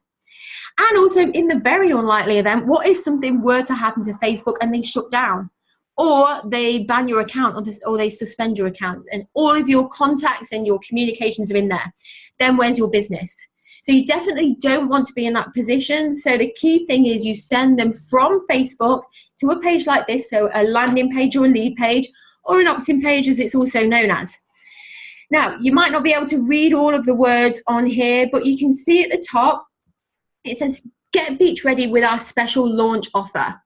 And also, in the very unlikely event, what if something were to happen to Facebook and they shut down? Or they ban your account, or they suspend your account, and all of your contacts and your communications are in there. Then where's your business? So you definitely don't want to be in that position. So the key thing is you send them from Facebook to a page like this, so a landing page or a lead page, or an opt-in page as it's also known as. Now, you might not be able to read all of the words on here, but you can see at the top, it says, get beach ready with our special launch offer.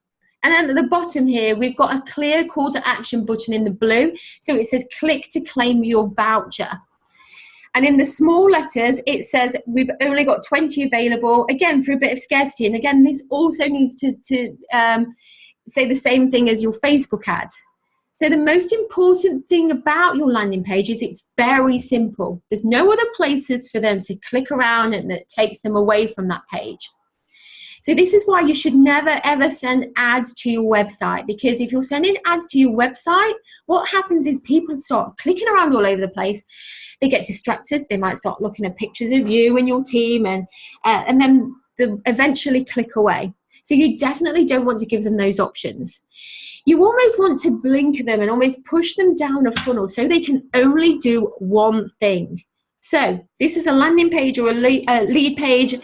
And then at the bottom here, we've got a clear call to action button in the blue. So it says, click to claim your voucher. And in the small letters, it says, we've only got 20 available, again, for a bit of scarcity. And again, this also needs to say the same thing as your Facebook ad. So the most important thing about your landing page is it's very simple. There's no other places for them to click around and that takes them away from that page. So this is why you should never, ever send ads to your website, because if you're sending ads to your website, what happens is people start clicking around all over the place. They get distracted. They might start looking at pictures of you and your team, and then they'll eventually click away. So you definitely don't want to give them those options. You almost want to blink them and almost push them down a funnel so they can only do one thing. So this is a landing page or a lead page,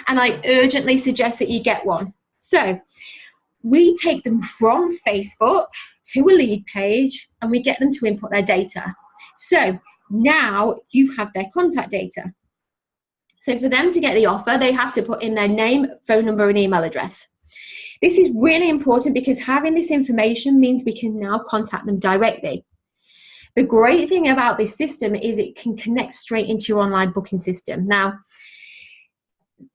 and I urgently suggest that you get one. So we take them from Facebook to a lead page and we get them to input their data. So now you have their contact data. So for them to get the offer, they have to put in their name, phone number, and email address. This is really important because having this information means we can now contact them directly. The great thing about this system is it can connect straight into your online booking system. Now,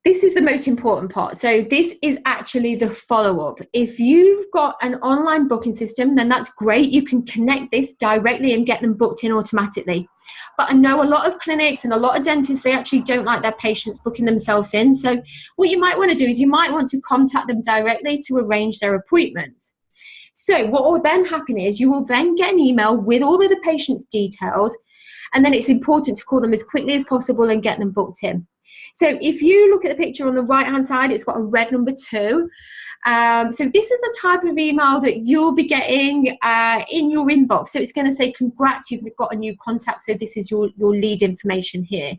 this is the most important part. So this is actually the follow-up. If you've got an online booking system, then that's great. You can connect this directly and get them booked in automatically. But I know a lot of clinics and a lot of dentists, they actually don't like their patients booking themselves in. So what you might want to do is you might want to contact them directly to arrange their appointment. So what will then happen is you will then get an email with all of the patient's details, and then it's important to call them as quickly as possible and get them booked in. So if you look at the picture on the right-hand side, it's got a red number 2. So this is the type of email that you'll be getting in your inbox. So it's going to say, congrats, you've got a new contact. So this is your lead information here.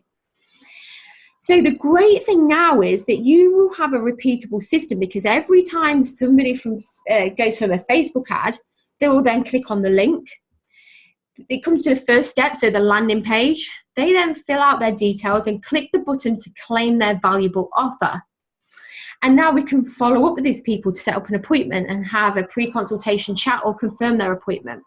So the great thing now is that you will have a repeatable system, because every time somebody goes from a Facebook ad, they will then click on the link. It comes to the first step, so the landing page. They then fill out their details and click the button to claim their valuable offer. And now we can follow up with these people to set up an appointment and have a pre-consultation chat or confirm their appointment.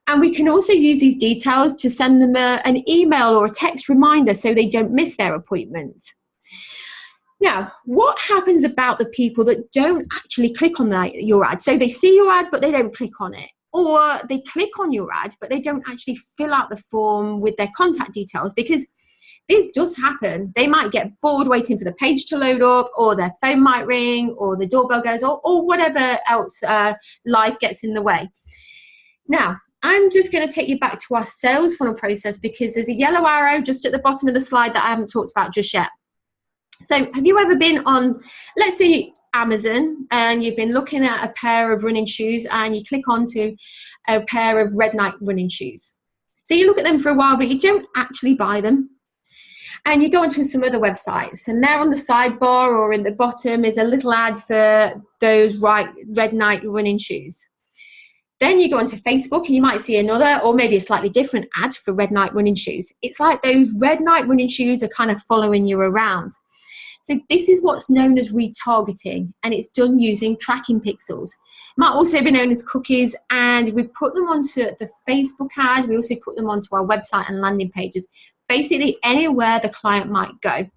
And we can also use these details to send them an email or a text reminder so they don't miss their appointment. Now, what happens about the people that don't actually click on your ad? So they see your ad, but they don't click on it. Or they click on your ad, but they don't actually fill out the form with their contact details, because this does happen. They might get bored waiting for the page to load up, or their phone might ring, or the doorbell goes, or whatever else life gets in the way. Now, I'm just going to take you back to our sales funnel process, because there's a yellow arrow just at the bottom of the slide that I haven't talked about just yet. So have you ever been on, let's say, Amazon, and you've been looking at a pair of running shoes, and you click onto a pair of Red Knight running shoes? So you look at them for a while, but you don't actually buy them. And you go onto some other websites, and there on the sidebar or in the bottom is a little ad for those Red Knight running shoes. Then you go onto Facebook, and you might see another, or maybe a slightly different ad for Red Knight running shoes. It's like those Red Knight running shoes are kind of following you around. So this is what's known as retargeting, and it's done using tracking pixels. It might also be known as cookies, and we put them onto the Facebook ad. We also put them onto our website and landing pages, basically anywhere the client might go.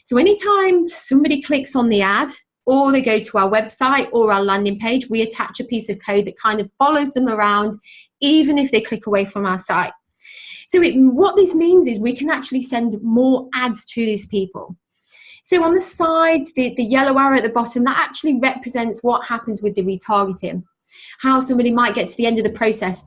So anytime somebody clicks on the ad, or they go to our website or our landing page, we attach a piece of code that kind of follows them around, even if they click away from our site. So what this means is we can actually send more ads to these people. So on the side, the yellow arrow at the bottom, that actually represents what happens with the retargeting, how somebody might get to the end of the process.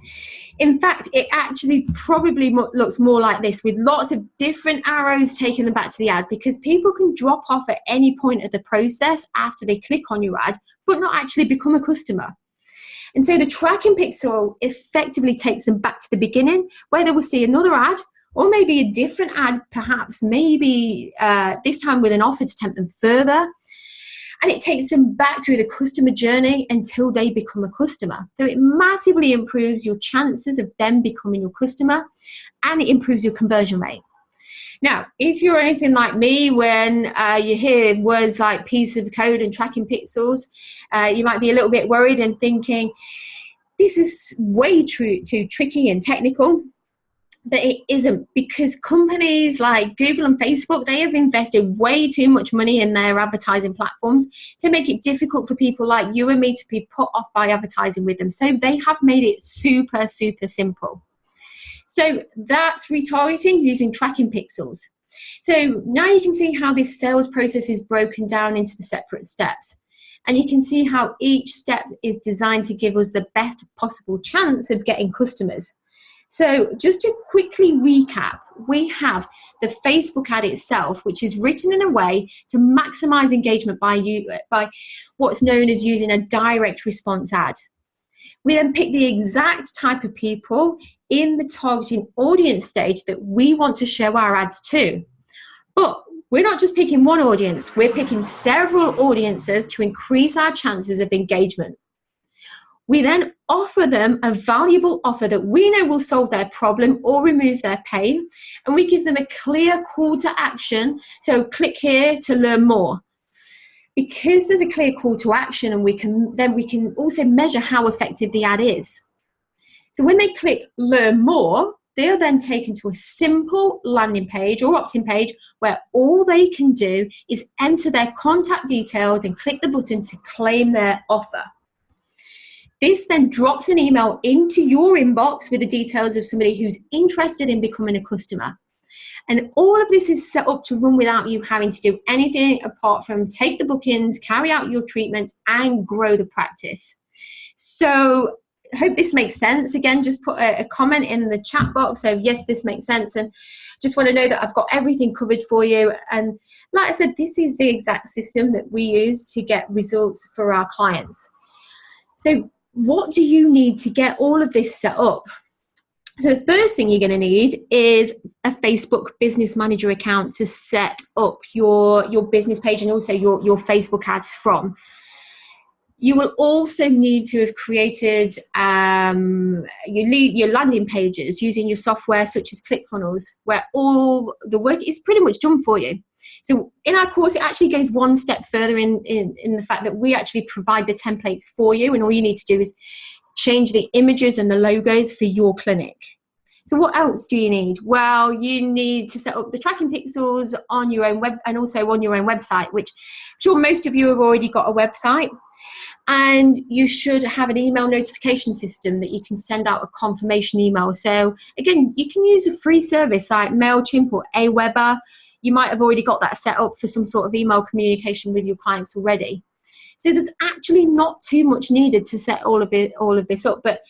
In fact, it actually probably looks more like this, with lots of different arrows taking them back to the ad, because people can drop off at any point of the process after they click on your ad, but not actually become a customer. And so the tracking pixel effectively takes them back to the beginning, where they will see another ad, or maybe a different ad, perhaps maybe this time with an offer to tempt them further. And it takes them back through the customer journey until they become a customer. So it massively improves your chances of them becoming your customer, and it improves your conversion rate. Now, if you're anything like me, when you hear words like piece of code and tracking pixels, you might be a little bit worried and thinking, this is way too tricky and technical. But it isn't, because companies like Google and Facebook, they have invested way too much money in their advertising platforms to make it difficult for people like you and me to be put off by advertising with them. So they have made it super, super simple. So that's retargeting using tracking pixels. So now you can see how this sales process is broken down into the separate steps. And you can see how each step is designed to give us the best possible chance of getting customers. So just to quickly recap, we have the Facebook ad itself, which is written in a way to maximize engagement by what's known as using a direct response ad. We then pick the exact type of people in the targeting audience stage that we want to show our ads to. But we're not just picking one audience, we're picking several audiences to increase our chances of engagement. We then offer them a valuable offer that we know will solve their problem or remove their pain, and we give them a clear call to action. So click here to learn more. Because there's a clear call to action, and we can also measure how effective the ad is. So when they click learn more, they are then taken to a simple landing page or opt-in page where all they can do is enter their contact details and click the button to claim their offer. This then drops an email into your inbox with the details of somebody who's interested in becoming a customer. And all of this is set up to run without you having to do anything apart from take the bookings, carry out your treatment, and grow the practice. So I hope this makes sense. Again, just put a comment in the chat box. So yes, this makes sense. And just want to know that I've got everything covered for you. And like I said, this is the exact system that we use to get results for our clients. So what do you need to get all of this set up? So the first thing you're going to need is a Facebook Business Manager account to set up your business page and also your Facebook ads from. You will also need to have created your landing pages using your software such as ClickFunnels, where all the work is pretty much done for you. So in our course, it actually goes one step further in the fact that we actually provide the templates for you, and all you need to do is change the images and the logos for your clinic. So what else do you need? Well, you need to set up the tracking pixels on your own web and also on your own website, which I'm sure most of you have already got a website. And you should have an email notification system that you can send out a confirmation email. So again, you can use a free service like MailChimp or Aweber. You might have already got that set up for some sort of email communication with your clients already. So there's actually not too much needed to set all of this up. But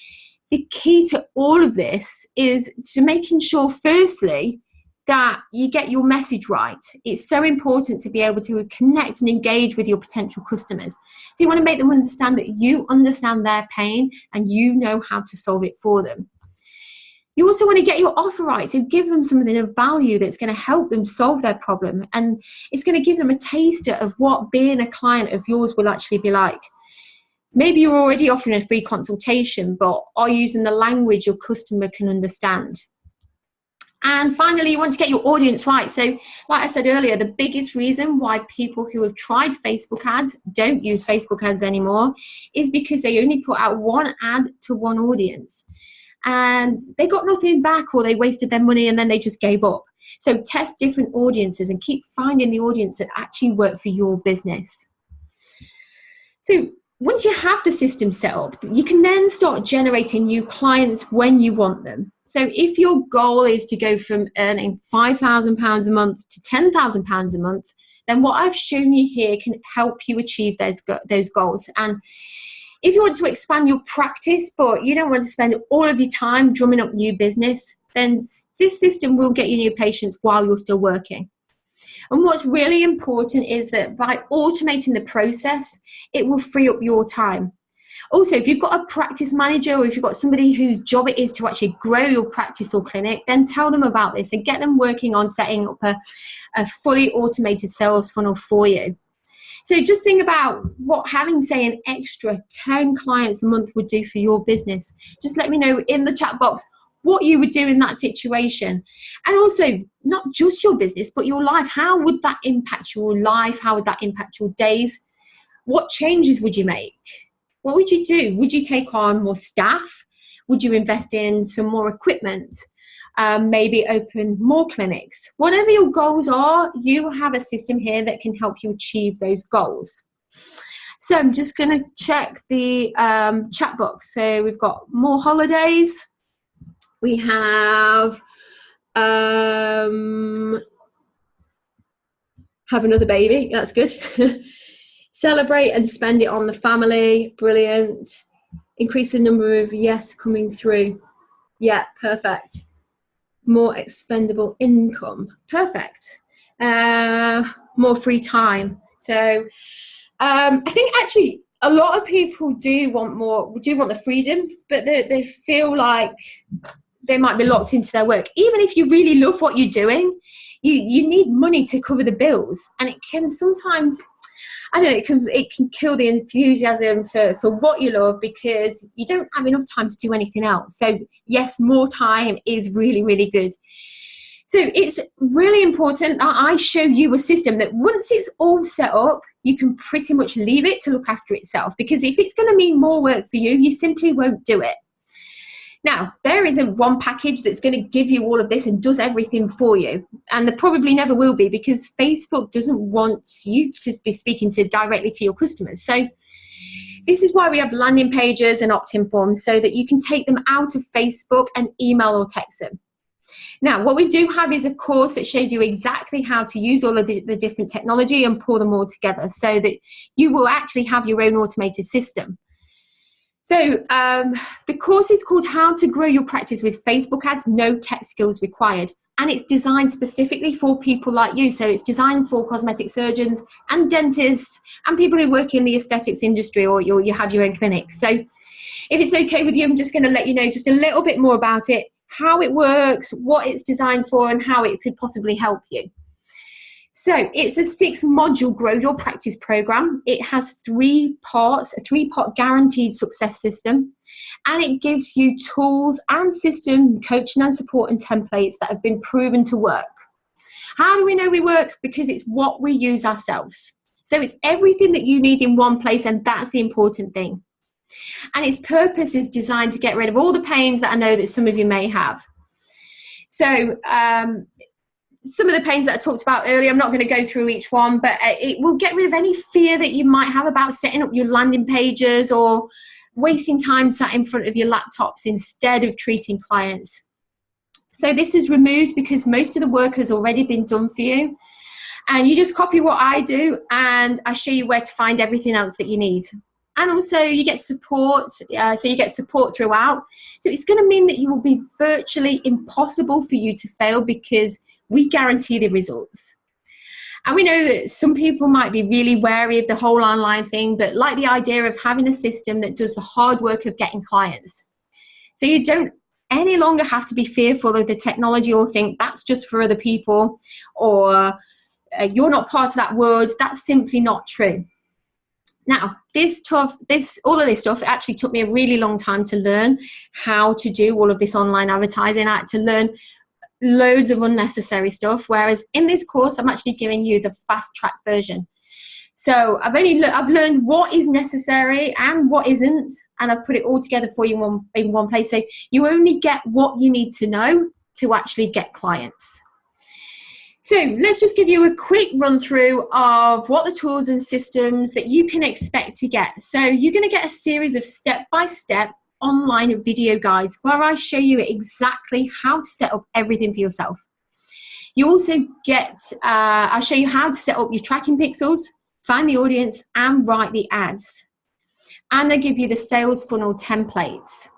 the key to all of this is to making sure, firstly, that you get your message right. It's so important to be able to connect and engage with your potential customers. So you want to make them understand that you understand their pain and you know how to solve it for them. You also want to get your offer right. So give them something of value that's going to help them solve their problem. And it's going to give them a taster of what being a client of yours will actually be like. Maybe you're already offering a free consultation, but are using the language your customer can understand. And finally, you want to get your audience right. So like I said earlier, the biggest reason why people who have tried Facebook ads don't use Facebook ads anymore is because they only put out one ad to one audience. And they got nothing back, or they wasted their money and then they just gave up. So test different audiences and keep finding the audience that actually work for your business. So once you have the system set up, you can then start generating new clients when you want them. So if your goal is to go from earning £5,000 a month to £10,000 a month, then what I've shown you here can help you achieve those goals. And if you want to expand your practice, but you don't want to spend all of your time drumming up new business, then this system will get you new patients while you're still working. And what's really important is that by automating the process, it will free up your time. Also, if you've got a practice manager, or if you've got somebody whose job it is to actually grow your practice or clinic, then tell them about this and get them working on setting up a fully automated sales funnel for you. So just think about what having, say, an extra 10 clients a month would do for your business. Just let me know in the chat box what you would do in that situation. And also, not just your business, but your life. How would that impact your life? How would that impact your days? What changes would you make? What would you do? Would you take on more staff? Would you invest in some more equipment? Maybe open more clinics? Whatever your goals are, you have a system here that can help you achieve those goals. So I'm just going to check the chat box. So we've got more holidays. We have have another baby. That's good. Celebrate and spend it on the family. Brilliant. Increase the number of yes coming through. Yeah, perfect. More expendable income. Perfect. More free time. So I think actually a lot of people do want the freedom, but they feel like they might be locked into their work. Even if you really love what you're doing, you need money to cover the bills. And it can sometimes, I don't know, it can kill the enthusiasm for what you love, because you don't have enough time to do anything else. So yes, more time is really, really good. So it's really important that I show you a system that once it's all set up, you can pretty much leave it to look after itself. Because if it's going to mean more work for you, you simply won't do it. Now, there isn't one package that's going to give you all of this and does everything for you. And there probably never will be, because Facebook doesn't want you to be speaking directly to your customers. So this is why we have landing pages and opt-in forms, so that you can take them out of Facebook and email or text them. Now, what we do have is a course that shows you exactly how to use all of the different technology and pull them all together, so that you will actually have your own automated system. So the course is called How to Grow Your Practice with Facebook Ads, No Tech Skills Required. And it's designed specifically for people like you. So it's designed for cosmetic surgeons and dentists and people who work in the aesthetics industry, or you have your own clinic. So if it's okay with you, I'm just going to let you know just a little bit more about it, how it works, what it's designed for, and how it could possibly help you. So it's a 6-module Grow Your Practice program. It has 3 parts, a 3-part guaranteed success system, and it gives you tools and system coaching and support and templates that have been proven to work. How do we know we work? Because it's what we use ourselves. So it's everything that you need in one place, and that's the important thing. And its purpose is designed to get rid of all the pains that I know that some of you may have. So some of the pains that I talked about earlier, I'm not going to go through each one, but it will get rid of any fear that you might have about setting up your landing pages or wasting time sat in front of your laptops instead of treating clients. So this is removed because most of the work has already been done for you. And you just copy what I do and I show you where to find everything else that you need. And also you get support, so you get support throughout. So it's going to mean that you will be virtually impossible for you to fail because we guarantee the results. And we know that some people might be really wary of the whole online thing, but like the idea of having a system that does the hard work of getting clients. So you don't any longer have to be fearful of the technology or think that's just for other people or you're not part of that world. That's simply not true. Now, all of this stuff, it actually took me a really long time to learn how to do all of this online advertising. I had to learn loads of unnecessary stuff, whereas in this course, I'm actually giving you the fast track version. So I've learned what is necessary and what isn't, and I've put it all together for you in one place. So you only get what you need to know to actually get clients. So let's just give you a quick run through of what the tools and systems that you can expect to get. So you're going to get a series of step-by-step online video guides where I show you exactly how to set up everything for yourself. You also get, I'll show you how to set up your tracking pixels, find the audience, and write the ads. And I give you the sales funnel templates.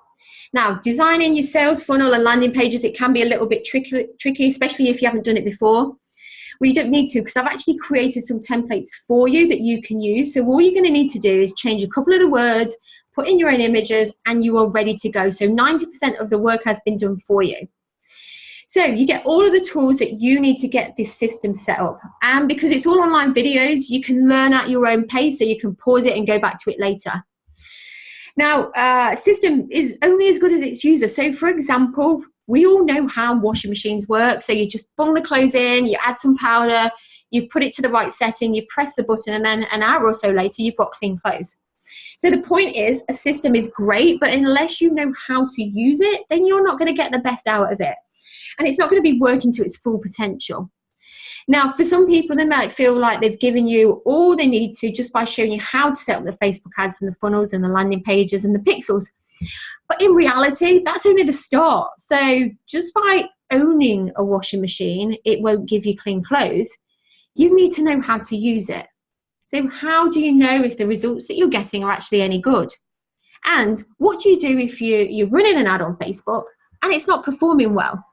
Now, designing your sales funnel and landing pages, it can be a little bit tricky, especially if you haven't done it before. Well, you don't need to, because I've actually created some templates for you that you can use. So all you're going to need to do is change a couple of the words, put in your own images, and you are ready to go. So 90% of the work has been done for you. So you get all of the tools that you need to get this system set up. And because it's all online videos, you can learn at your own pace, so you can pause it and go back to it later. Now, a system is only as good as its user. So for example, we all know how washing machines work. So you just bung the clothes in, you add some powder, you put it to the right setting, you press the button, and then an hour or so later, you've got clean clothes. So the point is, a system is great, but unless you know how to use it, then you're not going to get the best out of it. And it's not going to be working to its full potential. Now, for some people, they might feel like they've given you all they need to just by showing you how to set up the Facebook ads and the funnels and the landing pages and the pixels. But in reality, that's only the start. So just by owning a washing machine, it won't give you clean clothes. You need to know how to use it. So how do you know if the results that you're getting are actually any good? And what do you do if you're running an ad on Facebook and it's not performing well?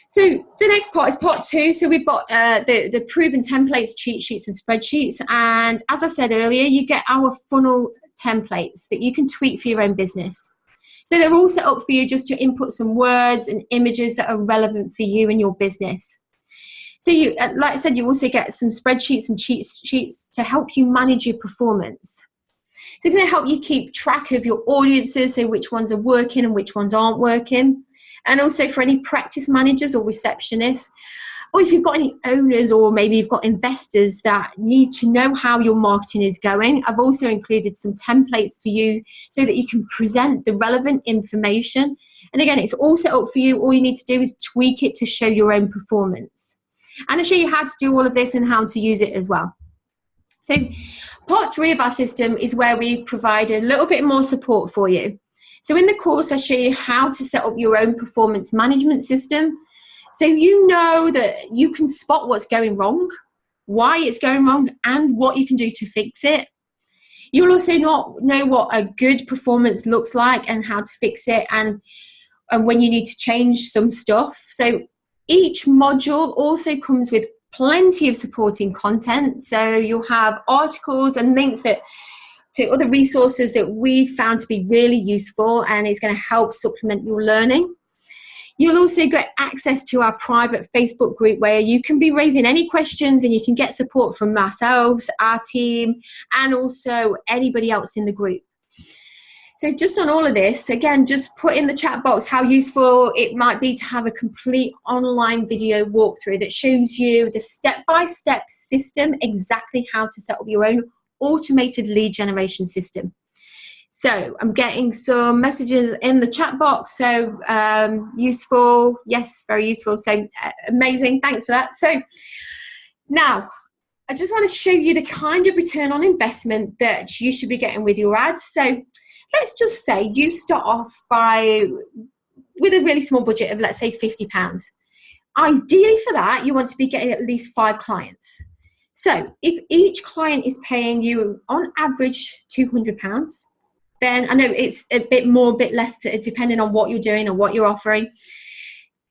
So the next part is part 2. So we've got the proven templates, cheat sheets, and spreadsheets. And as I said earlier, you get our funnel templates that you can tweak for your own business. So they're all set up for you just to input some words and images that are relevant for you and your business. So you, like I said, you also get some spreadsheets and cheat sheets to help you manage your performance. So it's going to help you keep track of your audiences, so which ones are working and which ones aren't working. And also for any practice managers or receptionists, or if you've got any owners or maybe you've got investors that need to know how your marketing is going, I've also included some templates for you so that you can present the relevant information. And again, it's all set up for you. All you need to do is tweak it to show your own performance. And I'll show you how to do all of this and how to use it as well. So part 3 of our system is where we provide a little bit more support for you. So in the course, I show you how to set up your own performance management system. So you know that you can spot what's going wrong, why it's going wrong, and what you can do to fix it. You'll also know what a good performance looks like and how to fix it, and when you need to change some stuff. So each module also comes with plenty of supporting content. So you'll have articles and links to other resources that we found to be really useful, and it's going to help supplement your learning. You'll also get access to our private Facebook group where you can be raising any questions and you can get support from ourselves, our team, and also anybody else in the group. So just on all of this, again, just put in the chat box how useful it might be to have a complete online video walkthrough that shows you the step-by-step system, exactly how to set up your own automated lead generation system. So I'm getting some messages in the chat box. So useful. Yes, very useful. So amazing. Thanks for that. So now I just want to show you the kind of return on investment that you should be getting with your ads. So let's just say you start off with a really small budget of, let's say, £50. Ideally for that, you want to be getting at least 5 clients. So if each client is paying you on average £200, then I know it's a bit more, a bit less, depending on what you're doing and what you're offering,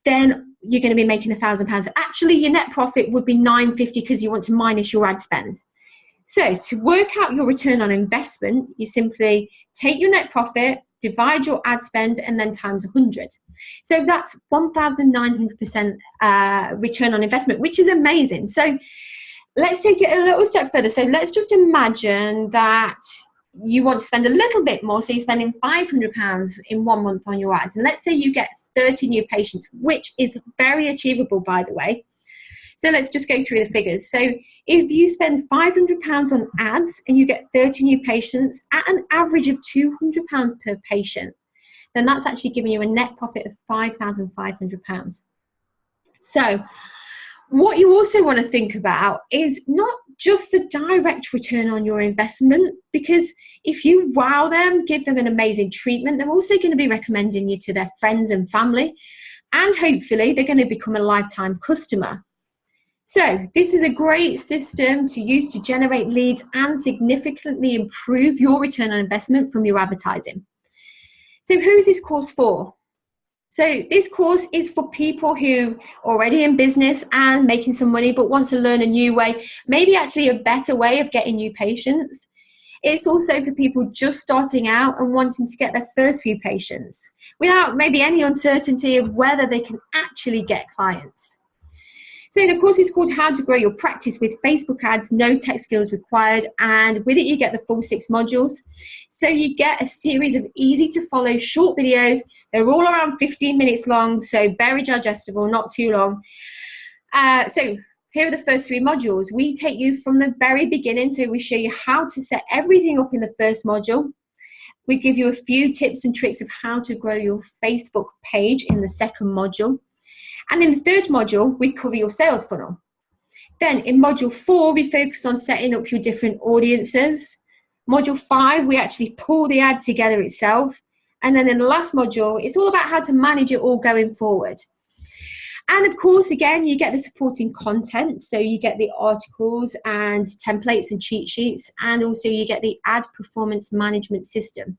then you're going to be making £1,000. Actually, your net profit would be £950 because you want to minus your ad spend. So to work out your return on investment, you simply take your net profit, divide your ad spend, and then times 100. So that's 1,900% return on investment, which is amazing. So let's take it a little step further. So let's just imagine that you want to spend a little bit more. So you're spending £500 in 1 month on your ads. And let's say you get 30 new patients, which is very achievable, by the way. So let's just go through the figures. So if you spend £500 on ads and you get 30 new patients at an average of £200 per patient, then that's actually giving you a net profit of £5,500. So what you also want to think about is not just the direct return on your investment, because if you wow them, give them an amazing treatment, they're also going to be recommending you to their friends and family, and hopefully they're going to become a lifetime customer. So this is a great system to use to generate leads and significantly improve your return on investment from your advertising. So who is this course for? So this course is for people who are already in business and making some money but want to learn a new way, maybe actually a better way of getting new patients. It's also for people just starting out and wanting to get their first few patients without maybe any uncertainty of whether they can actually get clients. So the course is called How to Grow Your Practice with Facebook Ads, No Tech Skills Required, and with it you get the full 6 modules. So you get a series of easy to follow short videos. They're all around 15 minutes long, so very digestible, not too long. So here are the first 3 modules. We take you from the very beginning, so we show you how to set everything up in the first module. We give you a few tips and tricks of how to grow your Facebook page in the second module. And in the third module, we cover your sales funnel. Then in module 4, we focus on setting up your different audiences. Module 5, we actually pull the ad together itself. And then in the last module, it's all about how to manage it all going forward. And of course, again, you get the supporting content. So you get the articles and templates and cheat sheets, and also you get the ad performance management system.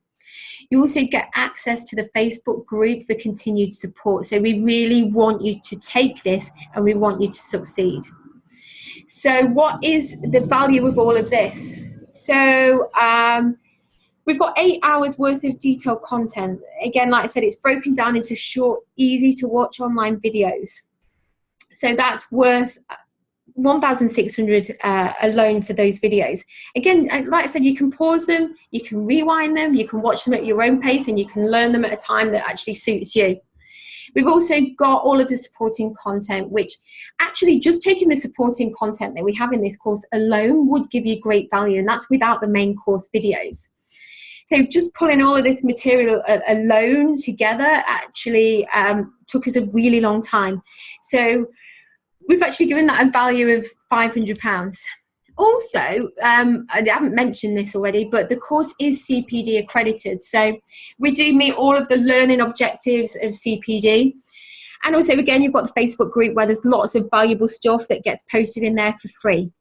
You also get access to the Facebook group for continued support. So we really want you to take this and we want you to succeed. So what is the value of all of this? So we've got 8 hours worth of detailed content. Again, like I said, it's broken down into short, easy to watch online videos. So that's worth 1,600 alone for those videos. Again, like I said, you can pause them, you can rewind them, you can watch them at your own pace, and you can learn them at a time that actually suits you. We've also got all of the supporting content, which actually just taking the supporting content that we have in this course alone would give you great value, and that's without the main course videos. So just pulling all of this material alone together actually took us a really long time. So we've actually given that a value of £500. Also, I haven't mentioned this already, but the course is CPD accredited. So we do meet all of the learning objectives of CPD. And also, again, you've got the Facebook group where there's lots of valuable stuff that gets posted in there for free.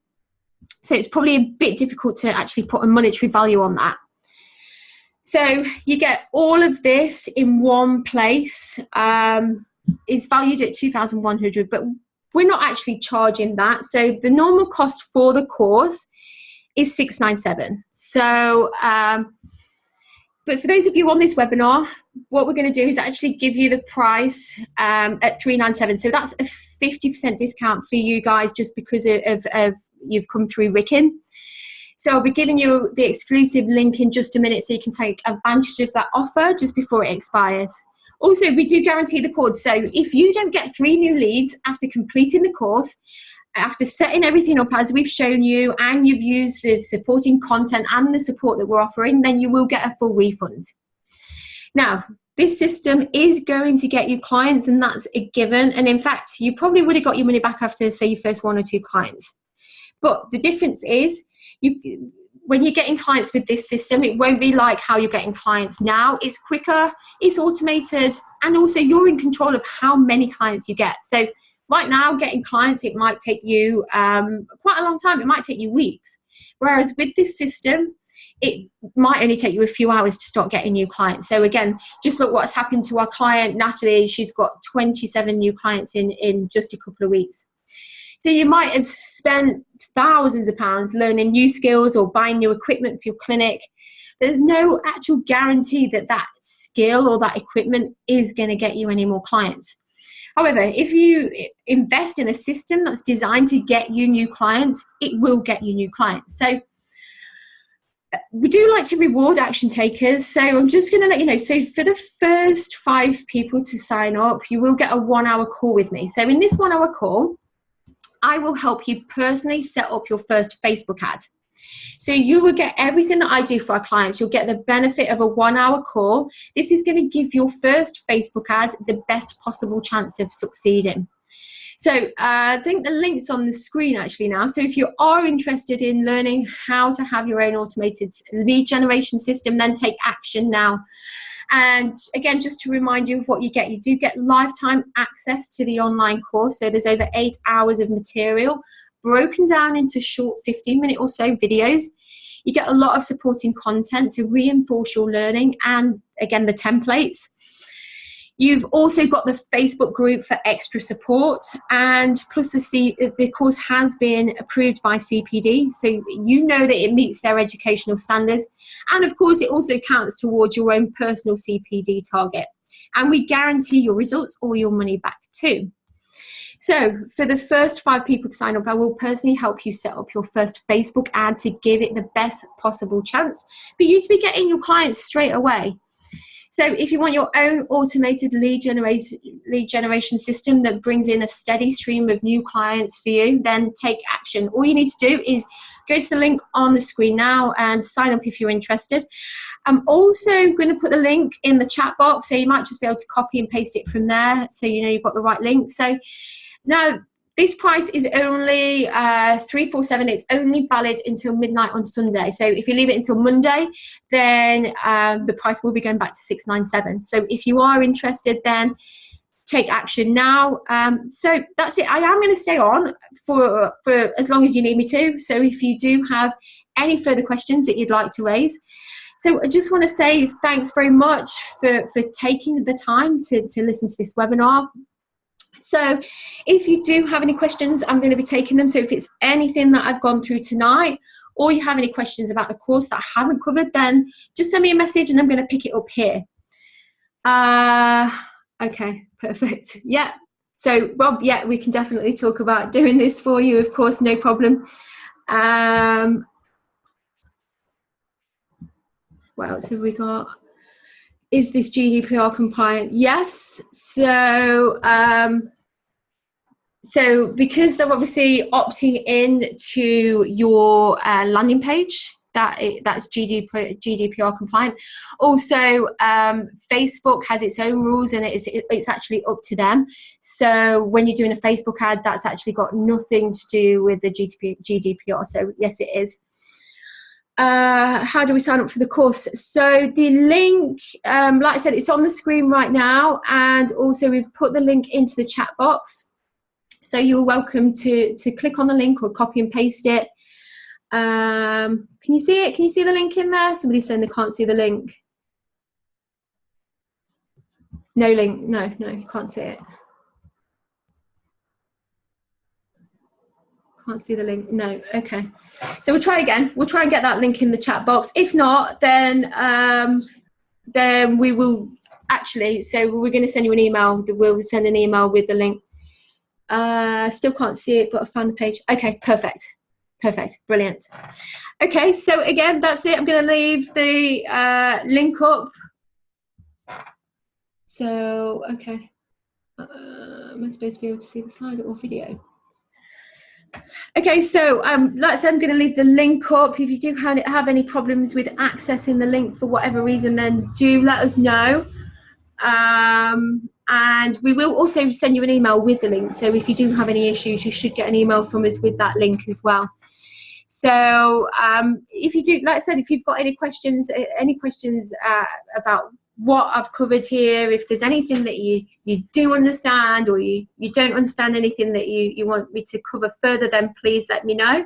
So it's probably a bit difficult to actually put a monetary value on that. So you get all of this in one place. It's valued at $2,100, but we're not actually charging that. So the normal cost for the course is $697. So, but for those of you on this webinar, what we're going to do is actually give you the price at $397. So that's a 50% discount for you guys just because of you've come through Ricken. So I'll be giving you the exclusive link in just a minute so you can take advantage of that offer just before it expires. Also, we do guarantee the course. So if you don't get 3 new leads after completing the course, after setting everything up as we've shown you, and you've used the supporting content and the support that we're offering, then you will get a full refund. Now, this system is going to get you clients, and that's a given. And in fact, you probably would have got your money back after, say, your first 1 or 2 clients. But the difference is, when you're getting clients with this system, it won't be like how you're getting clients now. It's quicker, it's automated, and also you're in control of how many clients you get. So right now, getting clients, it might take you quite a long time. It might take you weeks. Whereas with this system, it might only take you a few hours to start getting new clients. So again, just look what's happened to our client, Natalie. She's got 27 new clients in just a couple of weeks. So you might have spent thousands of pounds learning new skills or buying new equipment for your clinic. There's no actual guarantee that that skill or that equipment is going to get you any more clients. However, if you invest in a system that's designed to get you new clients, it will get you new clients. So we do like to reward action takers. So I'm just going to let you know. So for the first 5 people to sign up, you will get a 1-hour call with me. So in this 1-hour call, I will help you personally set up your first Facebook ad. So you will get everything that I do for our clients. You'll get the benefit of a 1-hour call. This is going to give your first Facebook ad the best possible chance of succeeding. So I think the link's on the screen actually now. So if you are interested in learning how to have your own automated lead generation system, then take action now. And again, just to remind you of what you get, you do get lifetime access to the online course. So there's over 8 hours of material broken down into short 15-minute or so videos. You get a lot of supporting content to reinforce your learning, and again, the templates. You've also got the Facebook group for extra support, and plus the course has been approved by CPD, so you know that it meets their educational standards. And of course, it also counts towards your own personal CPD target. And we guarantee your results or your money back too. So for the first 5 people to sign up, I will personally help you set up your first Facebook ad to give it the best possible chance for you to be getting your clients straight away. So if you want your own automated lead generation system that brings in a steady stream of new clients for you, then take action. All you need to do is go to the link on the screen now and sign up if you're interested. I'm also going to put the link in the chat box, so you might just be able to copy and paste it from there so you know you've got the right link. So now, this price is only $347. It's only valid until midnight on Sunday. So if you leave it until Monday, then the price will be going back to $697. So if you are interested, then take action now. So that's it. I am going to stay on for as long as you need me to. So if you do have any further questions that you'd like to raise. So I just want to say thanks very much for taking the time to listen to this webinar. So if you do have any questions, I'm going to be taking them. So if it's anything that I've gone through tonight, or you have any questions about the course that I haven't covered, then just send me a message and I'm going to pick it up here. Okay, perfect. Yeah. So Rob, yeah, we can definitely talk about doing this for you, of course, no problem. What else have we got? Is this GDPR compliant? Yes. So because they're obviously opting in to your landing page, that's GDPR compliant. Also, Facebook has its own rules, and it's actually up to them. So when you're doing a Facebook ad, that's actually got nothing to do with the GDPR. So yes, it is. How do we sign up for the course? So the link, like I said, it's on the screen right now, and also we've put the link into the chat box. So you're welcome to click on the link or copy and paste it. Can you see it? Can you see the link in there? Somebody's saying they can't see the link. No link. No, you can't see it. Can't see the link. No. Okay. So we'll try again. We'll try and get that link in the chat box. If not, then we will actually. So we're going to send you an email. We'll send an email with the link. Still can't see it, but I found the page. Okay, perfect, brilliant. Okay, so again, that's it. I'm going to leave the link up. So, okay, am I supposed to be able to see the slide or video? Okay, so like I said, I'm going to leave the link up. If you do have any problems with accessing the link for whatever reason, then do let us know. And we will also send you an email with the link. So if you do have any issues, you should get an email from us with that link as well. So if you do, like I said, if you've got any questions about what I've covered here, if there's anything that you do understand, or you don't understand anything that you want me to cover further, then please let me know.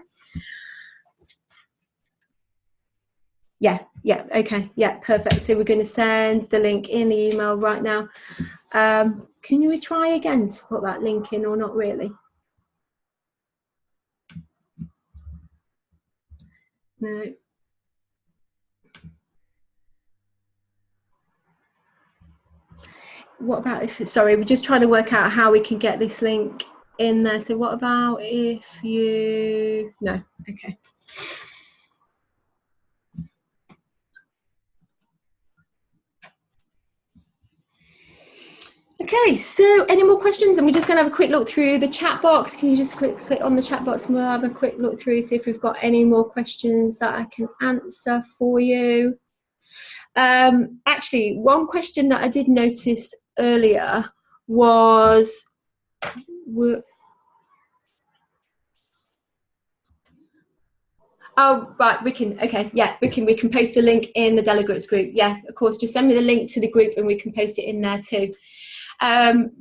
Yeah, okay, yeah, perfect. So we're going to send the link in the email right now. Can we try again to put that link in, or not really? No. What about if, sorry, we're just trying to work out how we can get this link in there. So what about if you, no, okay. Okay, so any more questions? And we're just going to have a quick look through the chat box. Can you just click on the chat box and we'll have a quick look through, see if we've got any more questions that I can answer for you. Actually, one question that I did notice earlier was, oh, right, we can, okay, yeah, we can post the link in the delegates group. Yeah, of course, just send me the link to the group and we can post it in there too.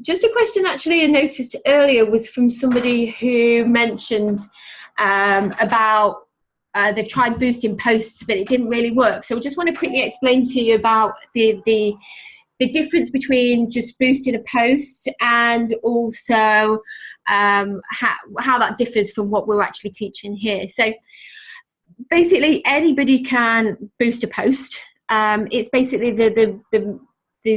Just a question actually I noticed earlier was from somebody who mentioned about they've tried boosting posts, but it didn't really work. So I just want to quickly explain to you about the difference between just boosting a post and also how that differs from what we're actually teaching here. So basically, anybody can boost a post. It's basically the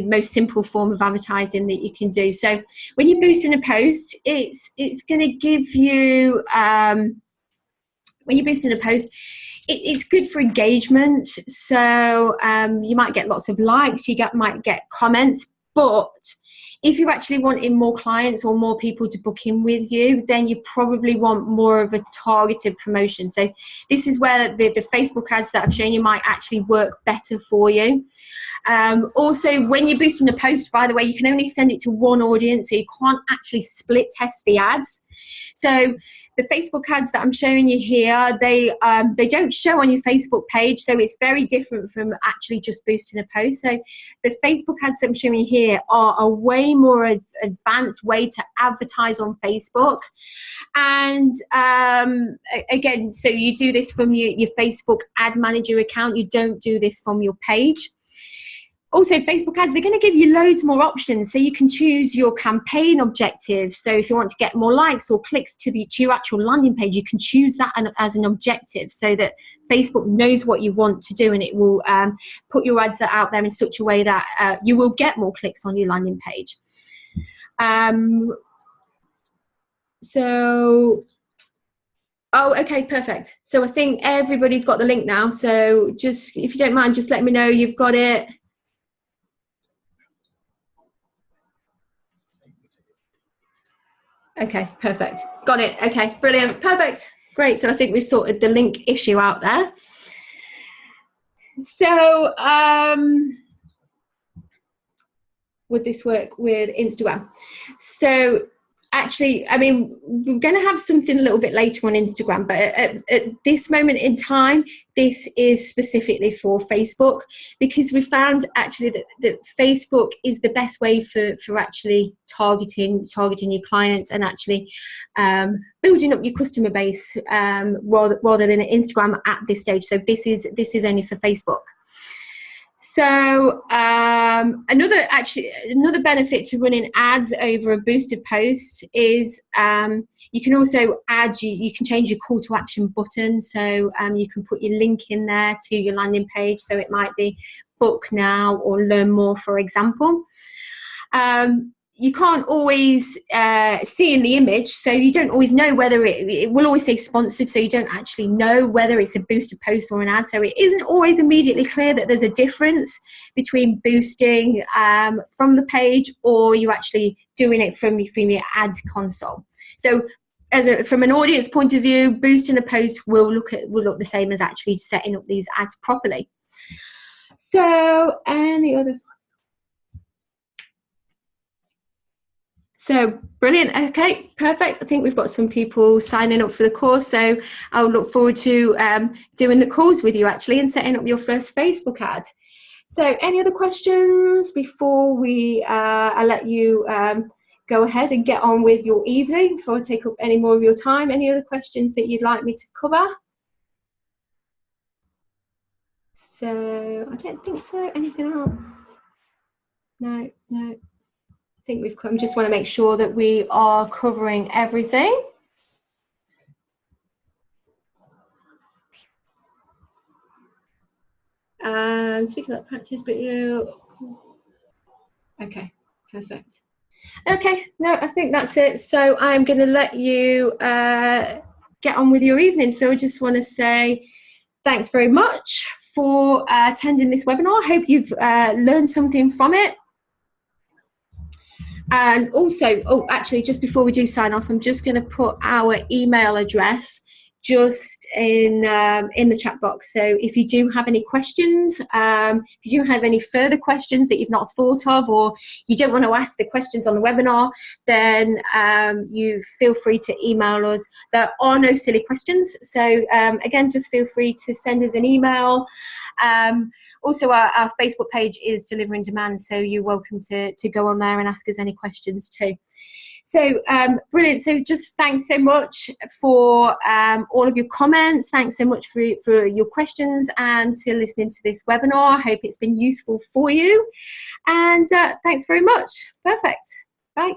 most simple form of advertising that you can do. So when you're boosting a post, it's going to give you, when you're boosting a post, it's good for engagement. So you might get lots of likes, might get comments, but if you're actually wanting more clients or more people to book in with you, then you probably want more of a targeted promotion. So this is where the Facebook ads that I've shown you might actually work better for you. Also, when you're boosting a post, by the way, you can only send it to one audience, so you can't actually split test the ads. So the Facebook ads that I'm showing you here, they don't show on your Facebook page, so it's very different from actually just boosting a post. So the Facebook ads that I'm showing you here are a way more advanced way to advertise on Facebook. And again, so you do this from your Facebook ad manager account. You don't do this from your page. Also, Facebook ads, they're going to give you loads more options. So you can choose your campaign objective. So if you want to get more likes or clicks to your actual landing page, you can choose that as an objective so that Facebook knows what you want to do, and it will put your ads out there in such a way that you will get more clicks on your landing page. Oh, okay, perfect. So I think everybody's got the link now. So just, if you don't mind, just let me know you've got it. Okay, perfect. Got it. Okay, brilliant. Perfect. Great. So I think we've sorted the link issue out there. So would this work with Instagram? So actually, I mean, we're going to have something a little bit later on Instagram, but at this moment in time, this is specifically for Facebook, because we found actually that Facebook is the best way for actually targeting your clients and actually building up your customer base rather than Instagram at this stage. So this is only for Facebook. So another benefit to running ads over a boosted post is you can also you can change your call to action button. So you can put your link in there to your landing page. So it might be book now or learn more, for example. You can't always see in the image, so you don't always know whether it will always say sponsored, so you don't actually know whether it's a boosted post or an ad. So it isn't always immediately clear that there's a difference between boosting from the page or you actually doing it from your ad console. So from an audience point of view, boosting a post will look the same as actually setting up these ads properly. So any other? So brilliant. Okay, perfect. I think we've got some people signing up for the course. So I'll look forward to doing the calls with you actually and setting up your first Facebook ad. So any other questions before we I let you go ahead and get on with your evening before I take up any more of your time? Any other questions that you'd like me to cover? So I don't think so. Anything else? No. I think we've come. Just want to make sure that we are covering everything. Speaking about practice, but you. Okay, perfect. Okay, no, I think that's it. So I'm going to let you get on with your evening. So I just want to say thanks very much for attending this webinar. I hope you've learned something from it. And also, oh, actually, just before we do sign off, I'm just going to put our email address just in the chat box. So if you do have any questions, if you do have any further questions that you've not thought of, or you don't want to ask the questions on the webinar, then you feel free to email us. There are no silly questions. So again, just feel free to send us an email. Also, our Facebook page is Delivering Demand, so you're welcome to go on there and ask us any questions too. So brilliant. So just thanks so much for all of your comments. Thanks so much for your questions and to listening to this webinar. I hope it's been useful for you. And thanks very much. Perfect. Bye.